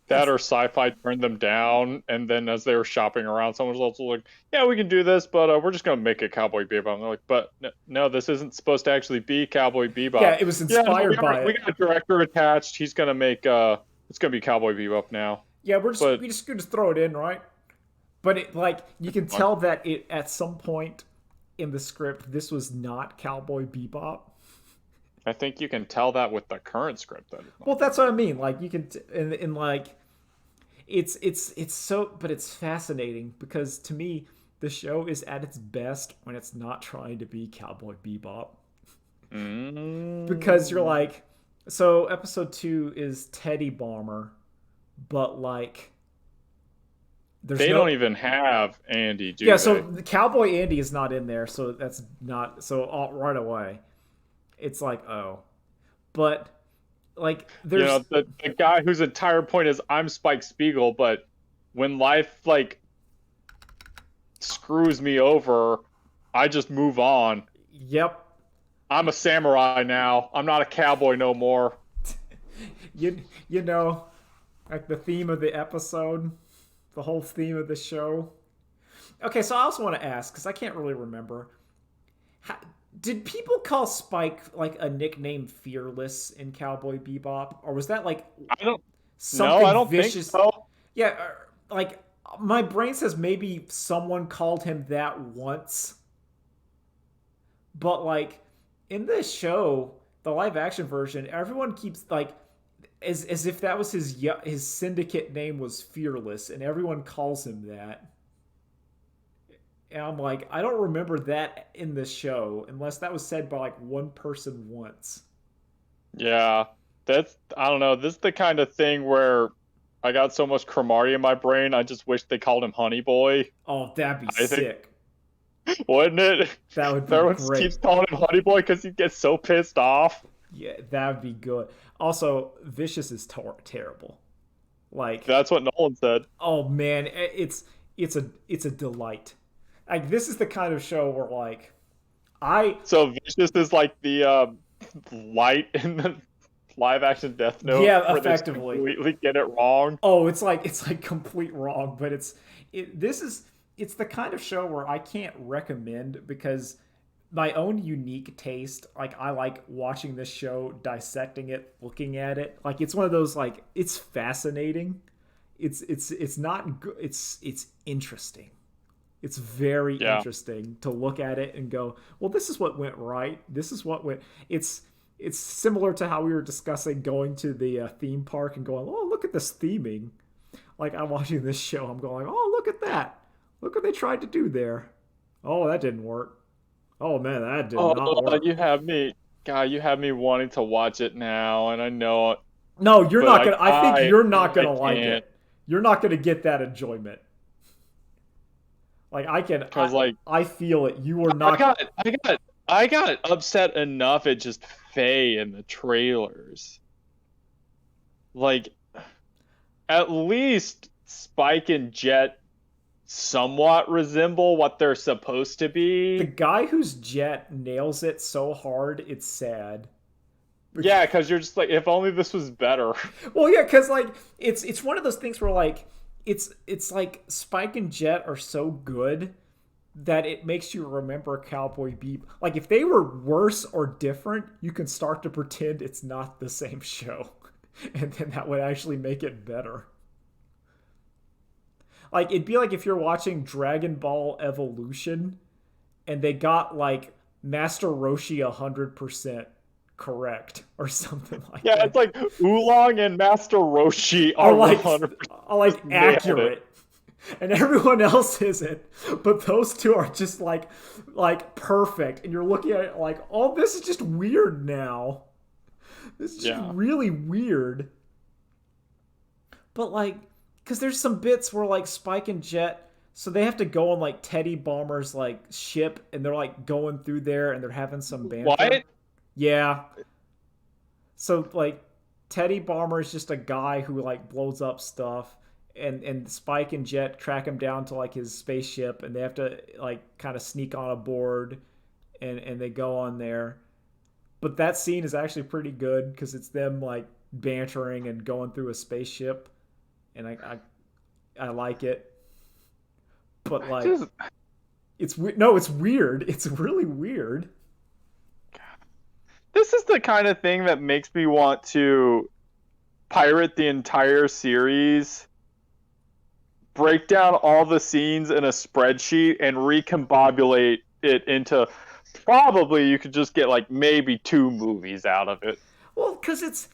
That it's or sci-fi turned them down, and then as they were shopping around, someone was also like, "Yeah, we can do this, but we're just gonna make it Cowboy Bebop." And they're like, "But no, this isn't supposed to actually be Cowboy yeah, Bebop." it was Yeah, no, inspired by we it. got a director attached. He's gonna make it's gonna be Cowboy Bebop now. Yeah, But we just could just throw it in, right? But it like you can tell that it at some point in the script this was not Cowboy Bebop. I think you can tell that with the current script that it's Well, not that's what I Cowboy. mean. Like you can in like it's so, but it's fascinating because to me the show is at its best when it's not trying to be Cowboy Bebop, because you're Mm. like, so episode 2 is Teddy Bomber, but like there's They don't no, even have Andy, yeah, do so they? the Cowboy Andy is not in there, so that's not so right away it's like, oh, but like You there's, know, the guy whose entire point is I'm Spike Spiegel, but when life like screws me over, I just move on. yep, I'm a samurai now. I'm not a cowboy no more. you know, like the theme of the episode, the whole theme of the show. Okay, so I also want to ask because I can't really remember. How, did people call Spike like a nickname Fearless in Cowboy Bebop, or was that like I don't No, I something don't think vicious? so. Yeah, like my brain says maybe someone called him that once, but like in this show, the live action version, everyone keeps like as if that was his syndicate name was Fearless, and everyone calls him that. And I'm like, I don't remember that in the show unless that was said by like one person once. Yeah. That's I don't know. This is the kind of thing where I got so much Cromartie in my brain, I just wish they called him Honey Boy. Oh, that'd be I think, sick. wouldn't it? That would be Everyone great. keeps calling him Honey Boy because he gets so pissed off. Yeah, that would be good. Also, Vicious is terrible. Like, That's what Nolan said. oh man, it's a delight. Like this is the kind of show where like I, So Vicious is like the light in the live action Death Note yeah, where they just effectively. completely get it wrong. Oh, it's like complete wrong, but this is it's the kind of show where I can't recommend because my own unique taste, like I like watching this show, dissecting it, looking at it. Like it's one of those like it's fascinating. It's not good. It's interesting. It's very Yeah. interesting to look at it and go, well, this is what went right. This is what went. It's similar to how we were discussing going to the theme park and going, oh, look at this theming. Like I'm watching this show, I'm going, oh, look at that. Look what they tried to do there. Oh, that didn't work. Oh man, that did Oh, not you work. have me, God, you have me wanting to watch it now, and I know it, No, you're but not gonna. I think you're not I gonna like can't, it. You're not gonna get that enjoyment. Like I can, cause like I feel it. You are I not. got I got I got upset enough at just Faye in the trailers. Like at least Spike and Jet somewhat resemble what they're supposed to The be. guy whose jet nails it so hard, it's sad. Yeah, because you're just like, if only this was better. Well, yeah, because like it's one of those things where like it's like Spike and Jet are so good that it makes you remember Cowboy Bebop. Like if they were worse or different, you can start to pretend it's not the same show, and then that would actually make it better. Like it'd be like if you're watching Dragon Ball Evolution and they got like Master Roshi 100% correct or something like Yeah, that. it's like Oolong and Master Roshi Are are like 100% are like just nailed it. accurate and everyone else isn't, but those two are just like perfect, and you're looking at it like, oh, this is just weird now. This is just Yeah. really weird. But like, because there's some bits where like Spike and Jet, so they have to go on like Teddy Bomber's like ship, and they're like going through there, and they're having some banter. What? Yeah. So like, Teddy Bomber is just a guy who like blows up stuff, and Spike and Jet track him down to like his spaceship, and they have to like kind of sneak on a board, and they go on there. But that scene is actually pretty good because it's them like bantering and going through a spaceship, and I like it. But like, Just it's no, it's weird. It's really weird. this is the kind of thing that makes me want to pirate the entire series, break down all the scenes in a spreadsheet, and recombobulate it into probably you could just get like maybe two movies out of it. Well, because it's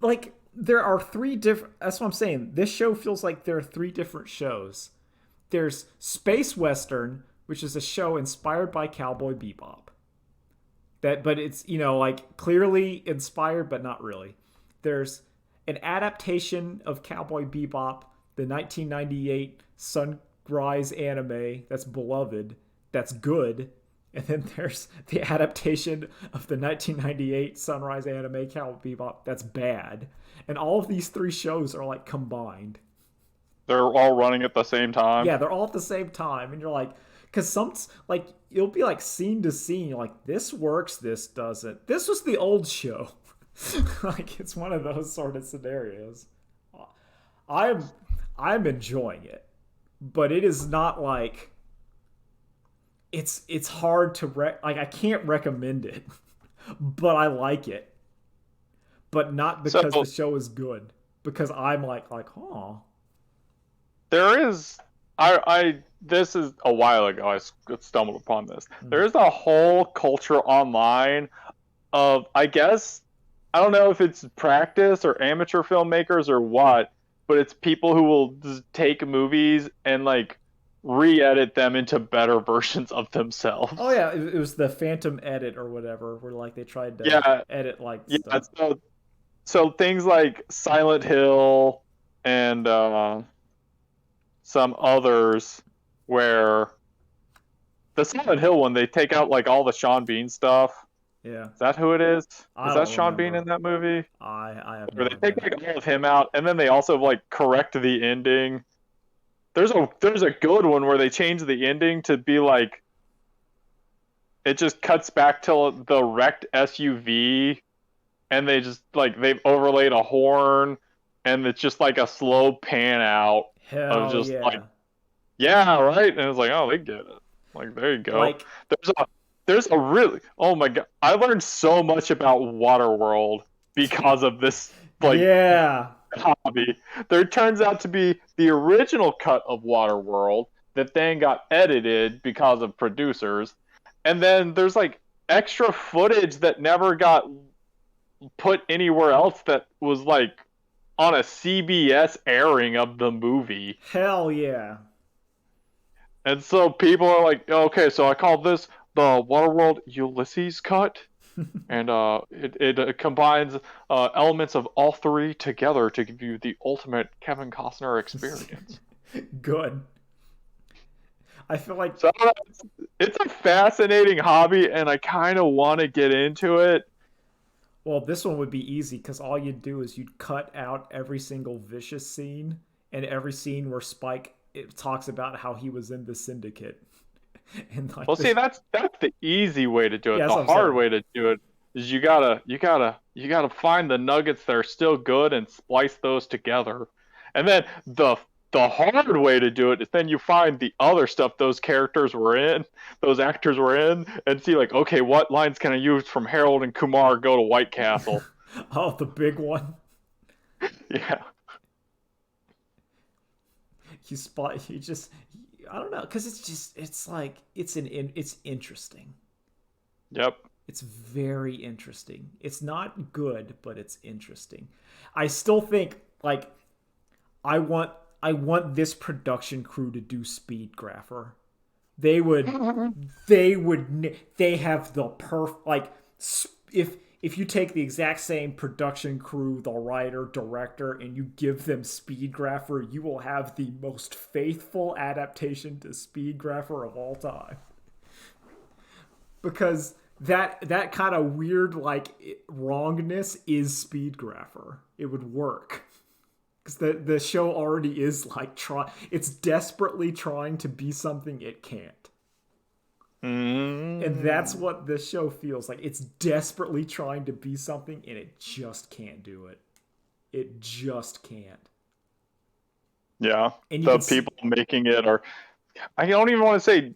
like there are three different. That's what I'm saying. This show feels like there are three different shows. There's Space Western, which is a show inspired by Cowboy Bebop. That, but it's like clearly inspired, but not really. There's an adaptation of Cowboy Bebop, the 1998 Sunrise anime that's beloved, that's good. And then there's the adaptation of the 1998 Sunrise anime Cowboy Bebop that's bad. And all of these three shows are like combined. They're all running at the same time. Yeah, they're all at the same time, and you're like, because some like it'll be like scene to scene. You're like, this works, this doesn't. This was the old show. Like it's one of those sort of scenarios. I'm I'm enjoying it, but it is not like it's hard to like I can't recommend it, but I like it, but not So because the show is good. Because I'm like, oh, there is, I this is a while ago I stumbled upon this. mm, There's a whole culture online of, I guess, I don't know if it's practice or amateur filmmakers or what, but it's people who will just take movies and like re-edit them into better versions of oh themselves. yeah, it was the Phantom edit or whatever, where like they tried to Yeah, edit like yeah. stuff. So things like Silent Hill and some others where the Silent Hill one, they take out like all the Sean Bean stuff. Yeah, Is that who it is? I Is that don't Sean Bean remember. in that movie? I have Where no they take idea. like all of him out, and then they also like correct the ending. There's a good one where they change the ending to be like it just cuts back to the wrecked SUV, and they just like they've overlaid a horn, and it's just like a slow pan out of Hell just like yeah. Yeah, right. And it was like, oh, they get it. Like, there you go. Like, There's a there's a really oh my god. I learned so much about Waterworld because of this like yeah, hobby. There turns out to be the original cut of Waterworld that then got edited because of producers. And then there's like extra footage that never got put anywhere else that was like on a CBS airing of the movie. hell yeah. And so people are like, okay, so I call this the Waterworld Ulysses Cut, and it combines elements of all three together to give you the ultimate Kevin Costner experience. Good. I feel like, So I don't know, it's a fascinating hobby, and I kind of want to get into it. well, this one would be easy because all you'd do is you'd cut out every single vicious scene and every scene where Spike it talks about how he was in the syndicate. And like Well, see, this, that's the easy way to do yeah, it. that's The what I'm hard saying. way to do it is you gotta find the nuggets that are still good and splice those together. And then the hard way to do it is then you find the other stuff those characters were in, those actors were in, and see like, okay, what lines can I use from Harold and Kumar go to White Castle? Oh, the big one. Yeah. You just I don't know because it's just it's like it's interesting. Yep. It's very interesting. It's not good, but it's interesting. I still think like I want I want this production crew to do Speed Grapher. They would they have the like if you take the exact same production crew, the writer, director, and you give them Speed Grapher, you will have the most faithful adaptation to Speed Grapher of all time. Because that kind of weird like wrongness is Speed Grapher. It would work because the show already is like it's desperately trying to be something it can't. And that's Mm. what this show feels like. It's desperately trying to be something and it just can't do it. It just can't. Yeah. And you The can see people making it are I don't even want to say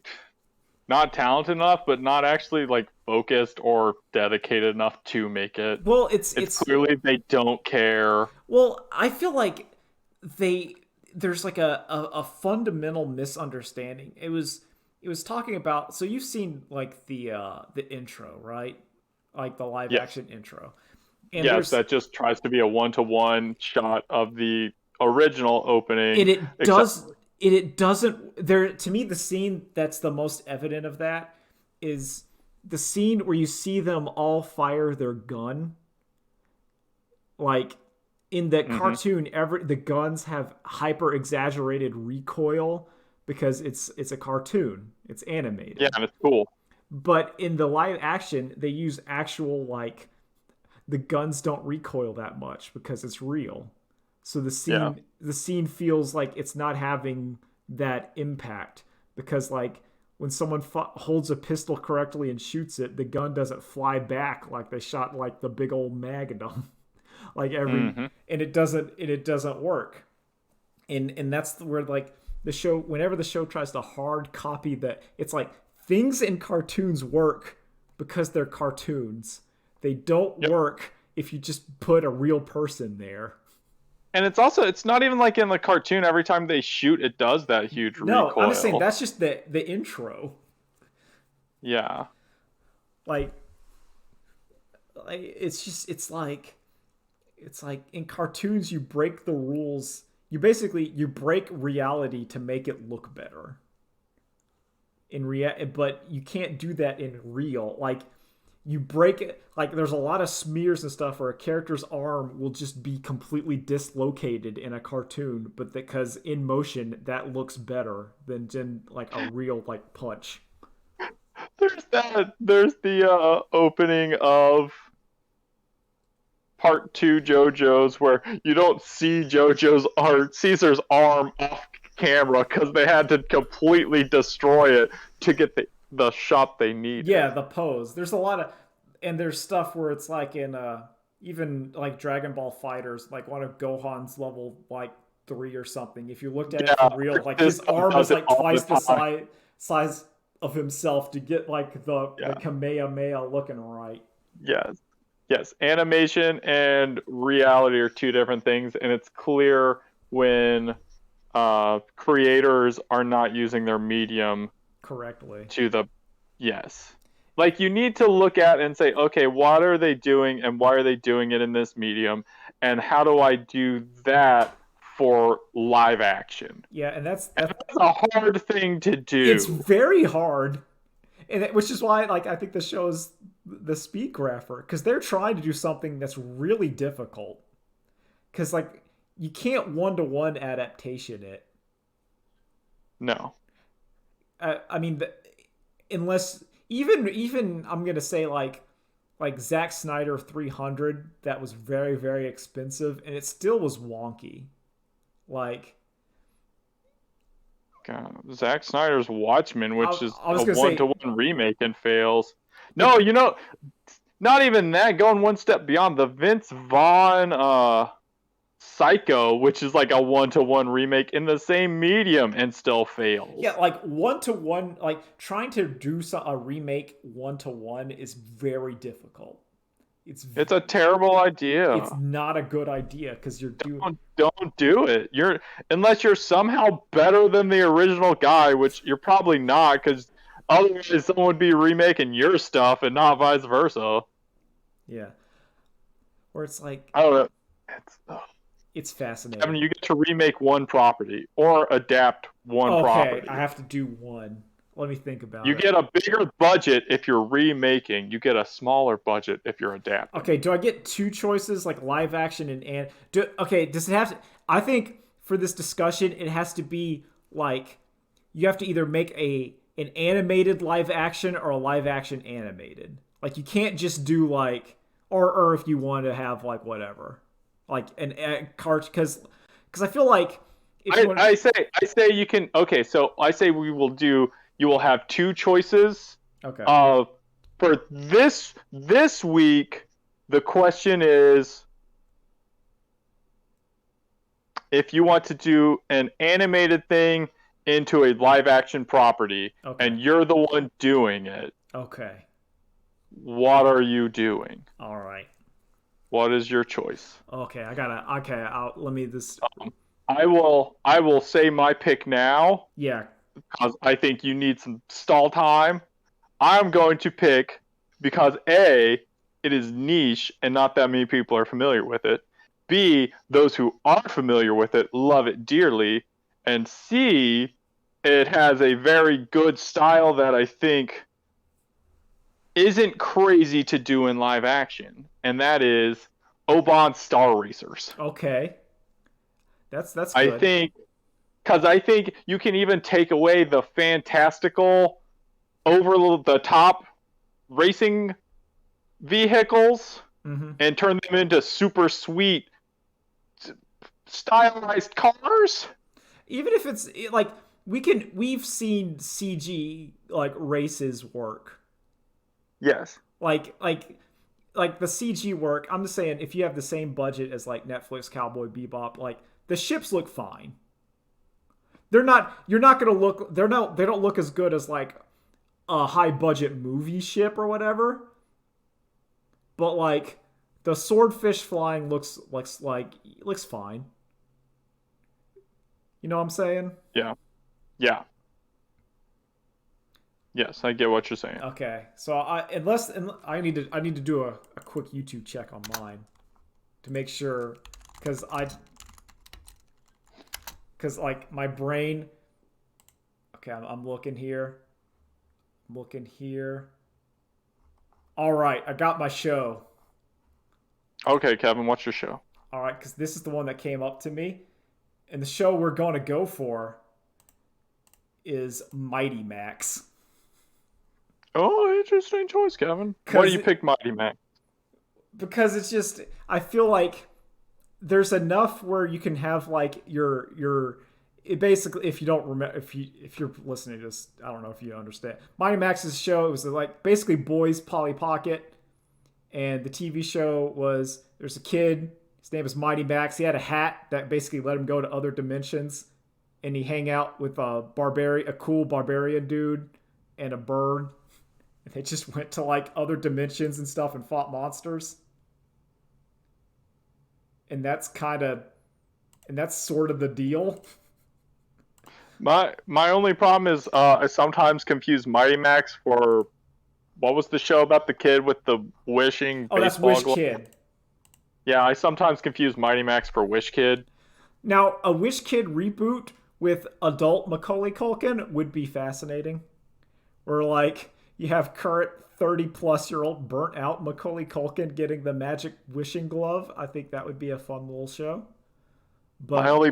not talented enough, but not actually like focused or dedicated enough to make it. well It's clearly they don't care. well, I feel like they there's like a fundamental misunderstanding. It was talking about so you've seen like the intro, right? Like the live Yes. action intro. And Yes, there's that just tries to be a one-to-one shot of the original opening, and it except does it doesn't there to me the scene that's the most evident of that is the scene where you see them all fire their gun like in the hmm cartoon every the guns have hyper exaggerated recoil because it's a cartoon it's yeah, animated and it's cool. but in the live action they use actual like the guns don't recoil that much because it's real. So Yeah. the scene feels like it's not having that impact because like when someone holds a pistol correctly and shoots it, the gun doesn't fly back like they shot like the big old Magnum. Like every hmm and it doesn't work. And that's where like the show whenever the show tries to hard copy that it's like things in cartoons work because they're cartoons. They don't Yep. work if you just put a real person there. And it's not even like in the cartoon every time they shoot it does that huge No, I'm just saying recoil. that's just the intro. Yeah. Like it's just it's like in cartoons you break the rules. You break reality to make it look better. But you can't do that in real. Like you break it like there's a lot of smears and stuff where a character's arm will just be completely dislocated in a cartoon but because in motion that looks better than like a real like punch. There's the opening of part two JoJo's where you don't see JoJo's or Caesar's arm off camera because they had to completely destroy it to get the shot they Yeah, needed. the pose there's a lot of and there's stuff where it's like in even like Dragon Ball Fighters like one of Gohan's level like 3 or something. If you looked at it for Yeah, real, like this his arm does is it like all the twice the time. size of himself to get like the Yeah. Kamehameha looking right. Yes. Yes. Animation and reality are two different things, and it's clear when creators are not using their medium Correctly. to the yes. Like you need to look at and say, okay, what are they doing and why are they doing it in this medium? And how do I do that for live action? Yeah, and And that's a hard thing to it's do. very hard, which is why like I think the show's the speed grapher because they're trying to do something that's really difficult. Because like you can't one-to-one adaptation it. No. I mean, unless even I'm gonna say like Zack Snyder 300 that was very expensive and it still was wonky. Like God, Zack Snyder's Watchmen, which is I was a gonna say one-to-one remake and fails. it. No, not even that. Going one step beyond the Vince Vaughn Psycho, which is like a one-to-one remake in the same medium and still Yeah, fails. like one to one, like trying to do a remake one to one is very difficult. It's It's a terrible it's idea. not a good idea because you're doing. Don't do it. You're unless you're somehow better than the original guy, which you're probably not, because otherwise someone would be remaking your stuff and not vice versa. Yeah, where it's like I don't know. It's, it's I mean, fascinating. you get to remake one property or adapt one Okay, I property. have to do one. Let me think about You it. get a bigger budget if you're remaking. You get a smaller budget if you're adapting. Okay, do I get two choices like live action okay, does it have to I think for this discussion it has to be like you have to either make an animated live action or a live action animated. Like you can't just do like or if you want to have like whatever. Like an a cart cuz I feel like if you I, want I say I say you can. Okay, so I say we will do. You will have two choices. okay. Uh, for this week, the question is if you want to do an animated thing into a live action property, Okay. and you're the one doing it. Okay. What are you doing? All right. What is your choice? Okay, I got to okay, let me this I will say my pick now yeah. because I think you need some stall time. I'm going to pick because A, it is niche and not that many people are familiar with it. B, those who are familiar with it love it dearly. And C, it has a very good style that I think isn't crazy to do in live action. And that is Oban Star Racers. Okay. That's I good. think because I think you can even take away the fantastical over the top racing vehicles Mhm. and turn them into super sweet stylized cars. Even if like we've seen CG like races work. Yes. Like like the CG work. I'm just saying if you have the same budget as like Netflix Cowboy Bebop, like the ships look fine. They're not you're not going to look they don't look as good as like a high budget movie ship or whatever. But like the swordfish flying looks fine. You know what I'm saying? Yeah. Yeah. Yes, I get what you're saying. Okay, so I need to do a quick YouTube check on mine to make sure because like my brain. Okay, I'm looking here. I'm looking here. All right, I got my show. Okay, Kevin, what's your show? All right, because this is the one that came up to me, and the show we're going to go for is Mighty Max. Oh, interesting choice, Kevin. Why do you pick Mighty Max? Because it's just I feel like there's enough where you can have like your it basically if you don't remember if you're listening to this I don't know if you understand Mighty Max's show. It was like basically boys Polly Pocket, and the TV show was there's a kid, his name is Mighty Max. He had a hat that basically let him go to other dimensions, and he hang out with a cool barbarian dude, and a bird. And they just went to like other dimensions and stuff and fought monsters. And that's sort of the deal. My only problem is I sometimes confuse Mighty Max for what was the show about the kid with the wishing Oh, that's baseball Wish glove? Kid. Yeah, I sometimes confuse Mighty Max for Wish Kid. Now, a Wish Kid reboot with adult Macaulay Culkin would be fascinating. Where like you have current 30-plus-year-old burnt out Macaulay Culkin getting the magic wishing glove. I think that would be a fun little show. But My only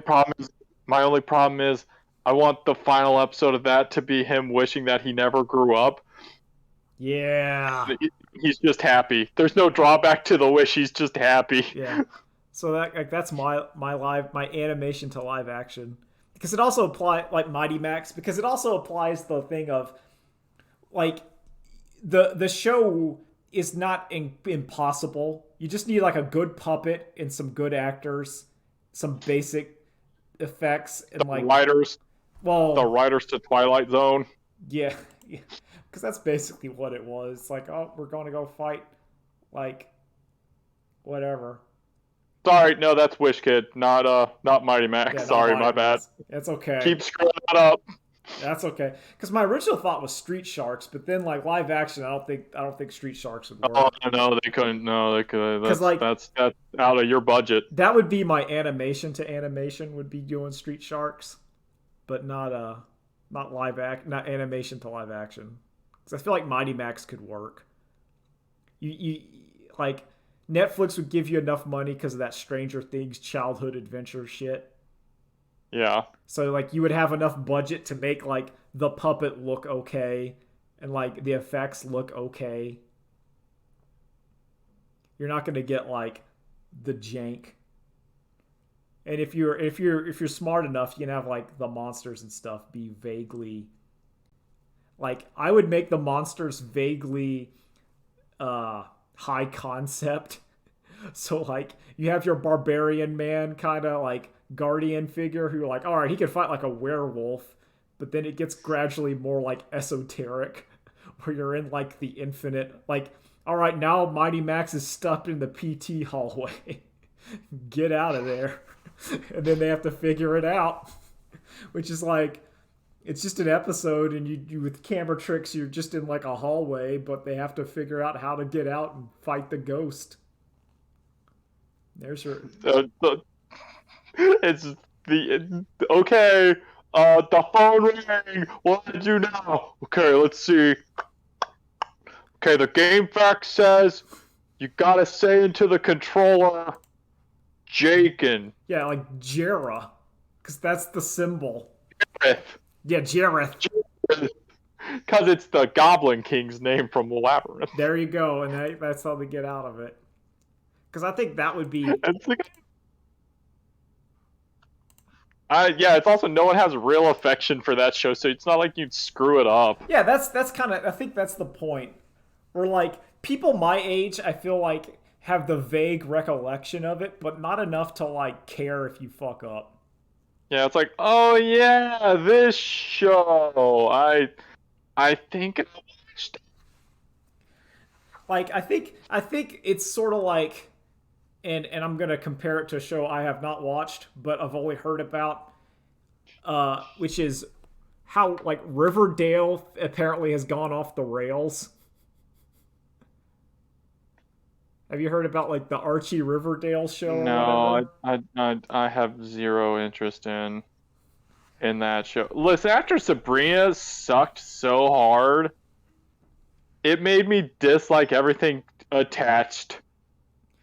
problem is I want the final episode of that to be him wishing that he never grew up. yeah. He's just happy. There's no drawback to the wish. He's just happy. Yeah. So that's my animation to live action. Because it also applies like Mighty Max, because it also applies the thing of like the show is not impossible. You just need like a good puppet and some good actors, some basic effects, and like The writers to Twilight Zone. Yeah, because that's basically what it was. It's like, oh, we're going to go fight, like, whatever. Sorry, no, that's Wish Kid, not Mighty Max. Yeah, Sorry, Mighty my bad. Max. That's okay. Keep screwing that up. That's okay. Because my original thought was Street Sharks, but then like live action, I don't think Street Sharks would work. Oh no, they couldn't. No, they could. That's like, that's out of your budget. That would be my animation to animation. Would be doing Street Sharks, but not animation to live action. Because I feel like Mighty Max could work. You like Netflix would give you enough money because of that Stranger Things childhood adventure shit. Yeah. So like you would have enough budget to make like the puppet look okay and like the effects look okay. You're not going to get like the jank. And if you're smart enough, you can have like the monsters and stuff be vaguely like I would make the monsters vaguely high concept. So like you have your barbarian man kind of like guardian figure who like, all right, he can fight like a werewolf, but then it gets gradually more like esoteric where you're in like the infinite, like, all right, now Mighty Max is stuck in the PT hallway. Get out of there. And then they have to figure it out, which is like, it's just an episode and you with camera tricks, you're just in like a hallway, but they have to figure out how to get out and fight the ghost. There's your... It's the okay. The phone rang. What did you now? Okay, let's see. Okay, the game fact says you gotta say into the controller, Jakin. Yeah, like Jarrah, because that's the symbol. Jareth. Yeah, Jareth. Because it's the Goblin King's name from the Labyrinth. There you go, and that's how they get out of it. Because I think that would be... yeah, it's also no one has real affection for that show, so it's not like you'd screw it up. Yeah, that's kind of... I think that's the point. Where, like, people my age, I feel like, have the vague recollection of it, but not enough to, like, care if you fuck up. Yeah, it's like, oh yeah, this show. I think I watched it. Like, I think it's sort of like... And I'm going to compare it to a show I have not watched, but I've only heard about, which is how, like, Riverdale apparently has gone off the rails. Have you heard about, like, the Archie Riverdale show? No, I have zero interest in that show. Listen, after Sabrina sucked so hard, it made me dislike everything attached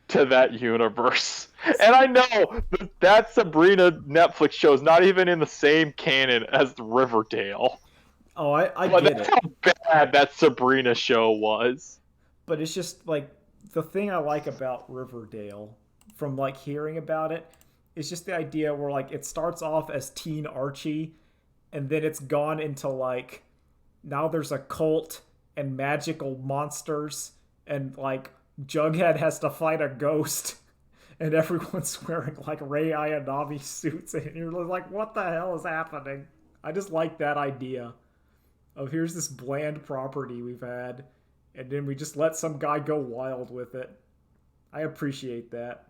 to that universe. And I know that Sabrina Netflix show is not even in the same canon as Riverdale. Oh, I get it. That's how bad that Sabrina show was. But it's just, like, the thing I like about Riverdale, from, like, hearing about it, is just the idea where, like, it starts off as teen Archie, and then it's gone into, like, now there's a cult and magical monsters, and, like, Jughead has to fight a ghost, and everyone's wearing like Rei Ayanami suits, and you're like, what the hell is happening? I just like that idea of here's this bland property we've had, and then we just let some guy go wild with it. I appreciate that.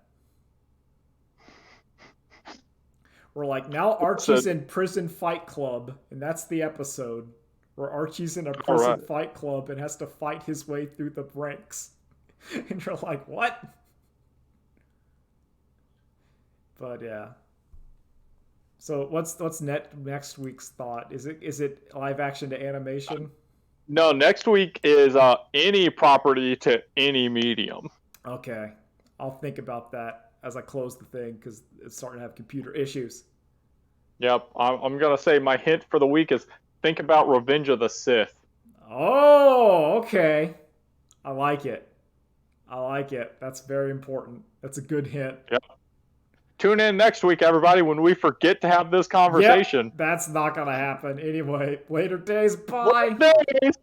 We're like, now Archie's in prison fight club, and that's the episode where Archie's in a prison fight club and has to fight his way through the ranks. And you're like, what? But yeah. So what's next week's thought? Is it live action to animation? No, next week is any property to any medium. Okay. I'll think about that as I close the thing because it's starting to have computer issues. Yep, I'm gonna say my hint for the week is think about Revenge of the Sith. Oh, okay. I like it. That's very important. That's a good hint. Yep. Tune in next week, everybody, when we forget to have this conversation. Yep, that's not gonna happen. Anyway, later days. Bye. Later days.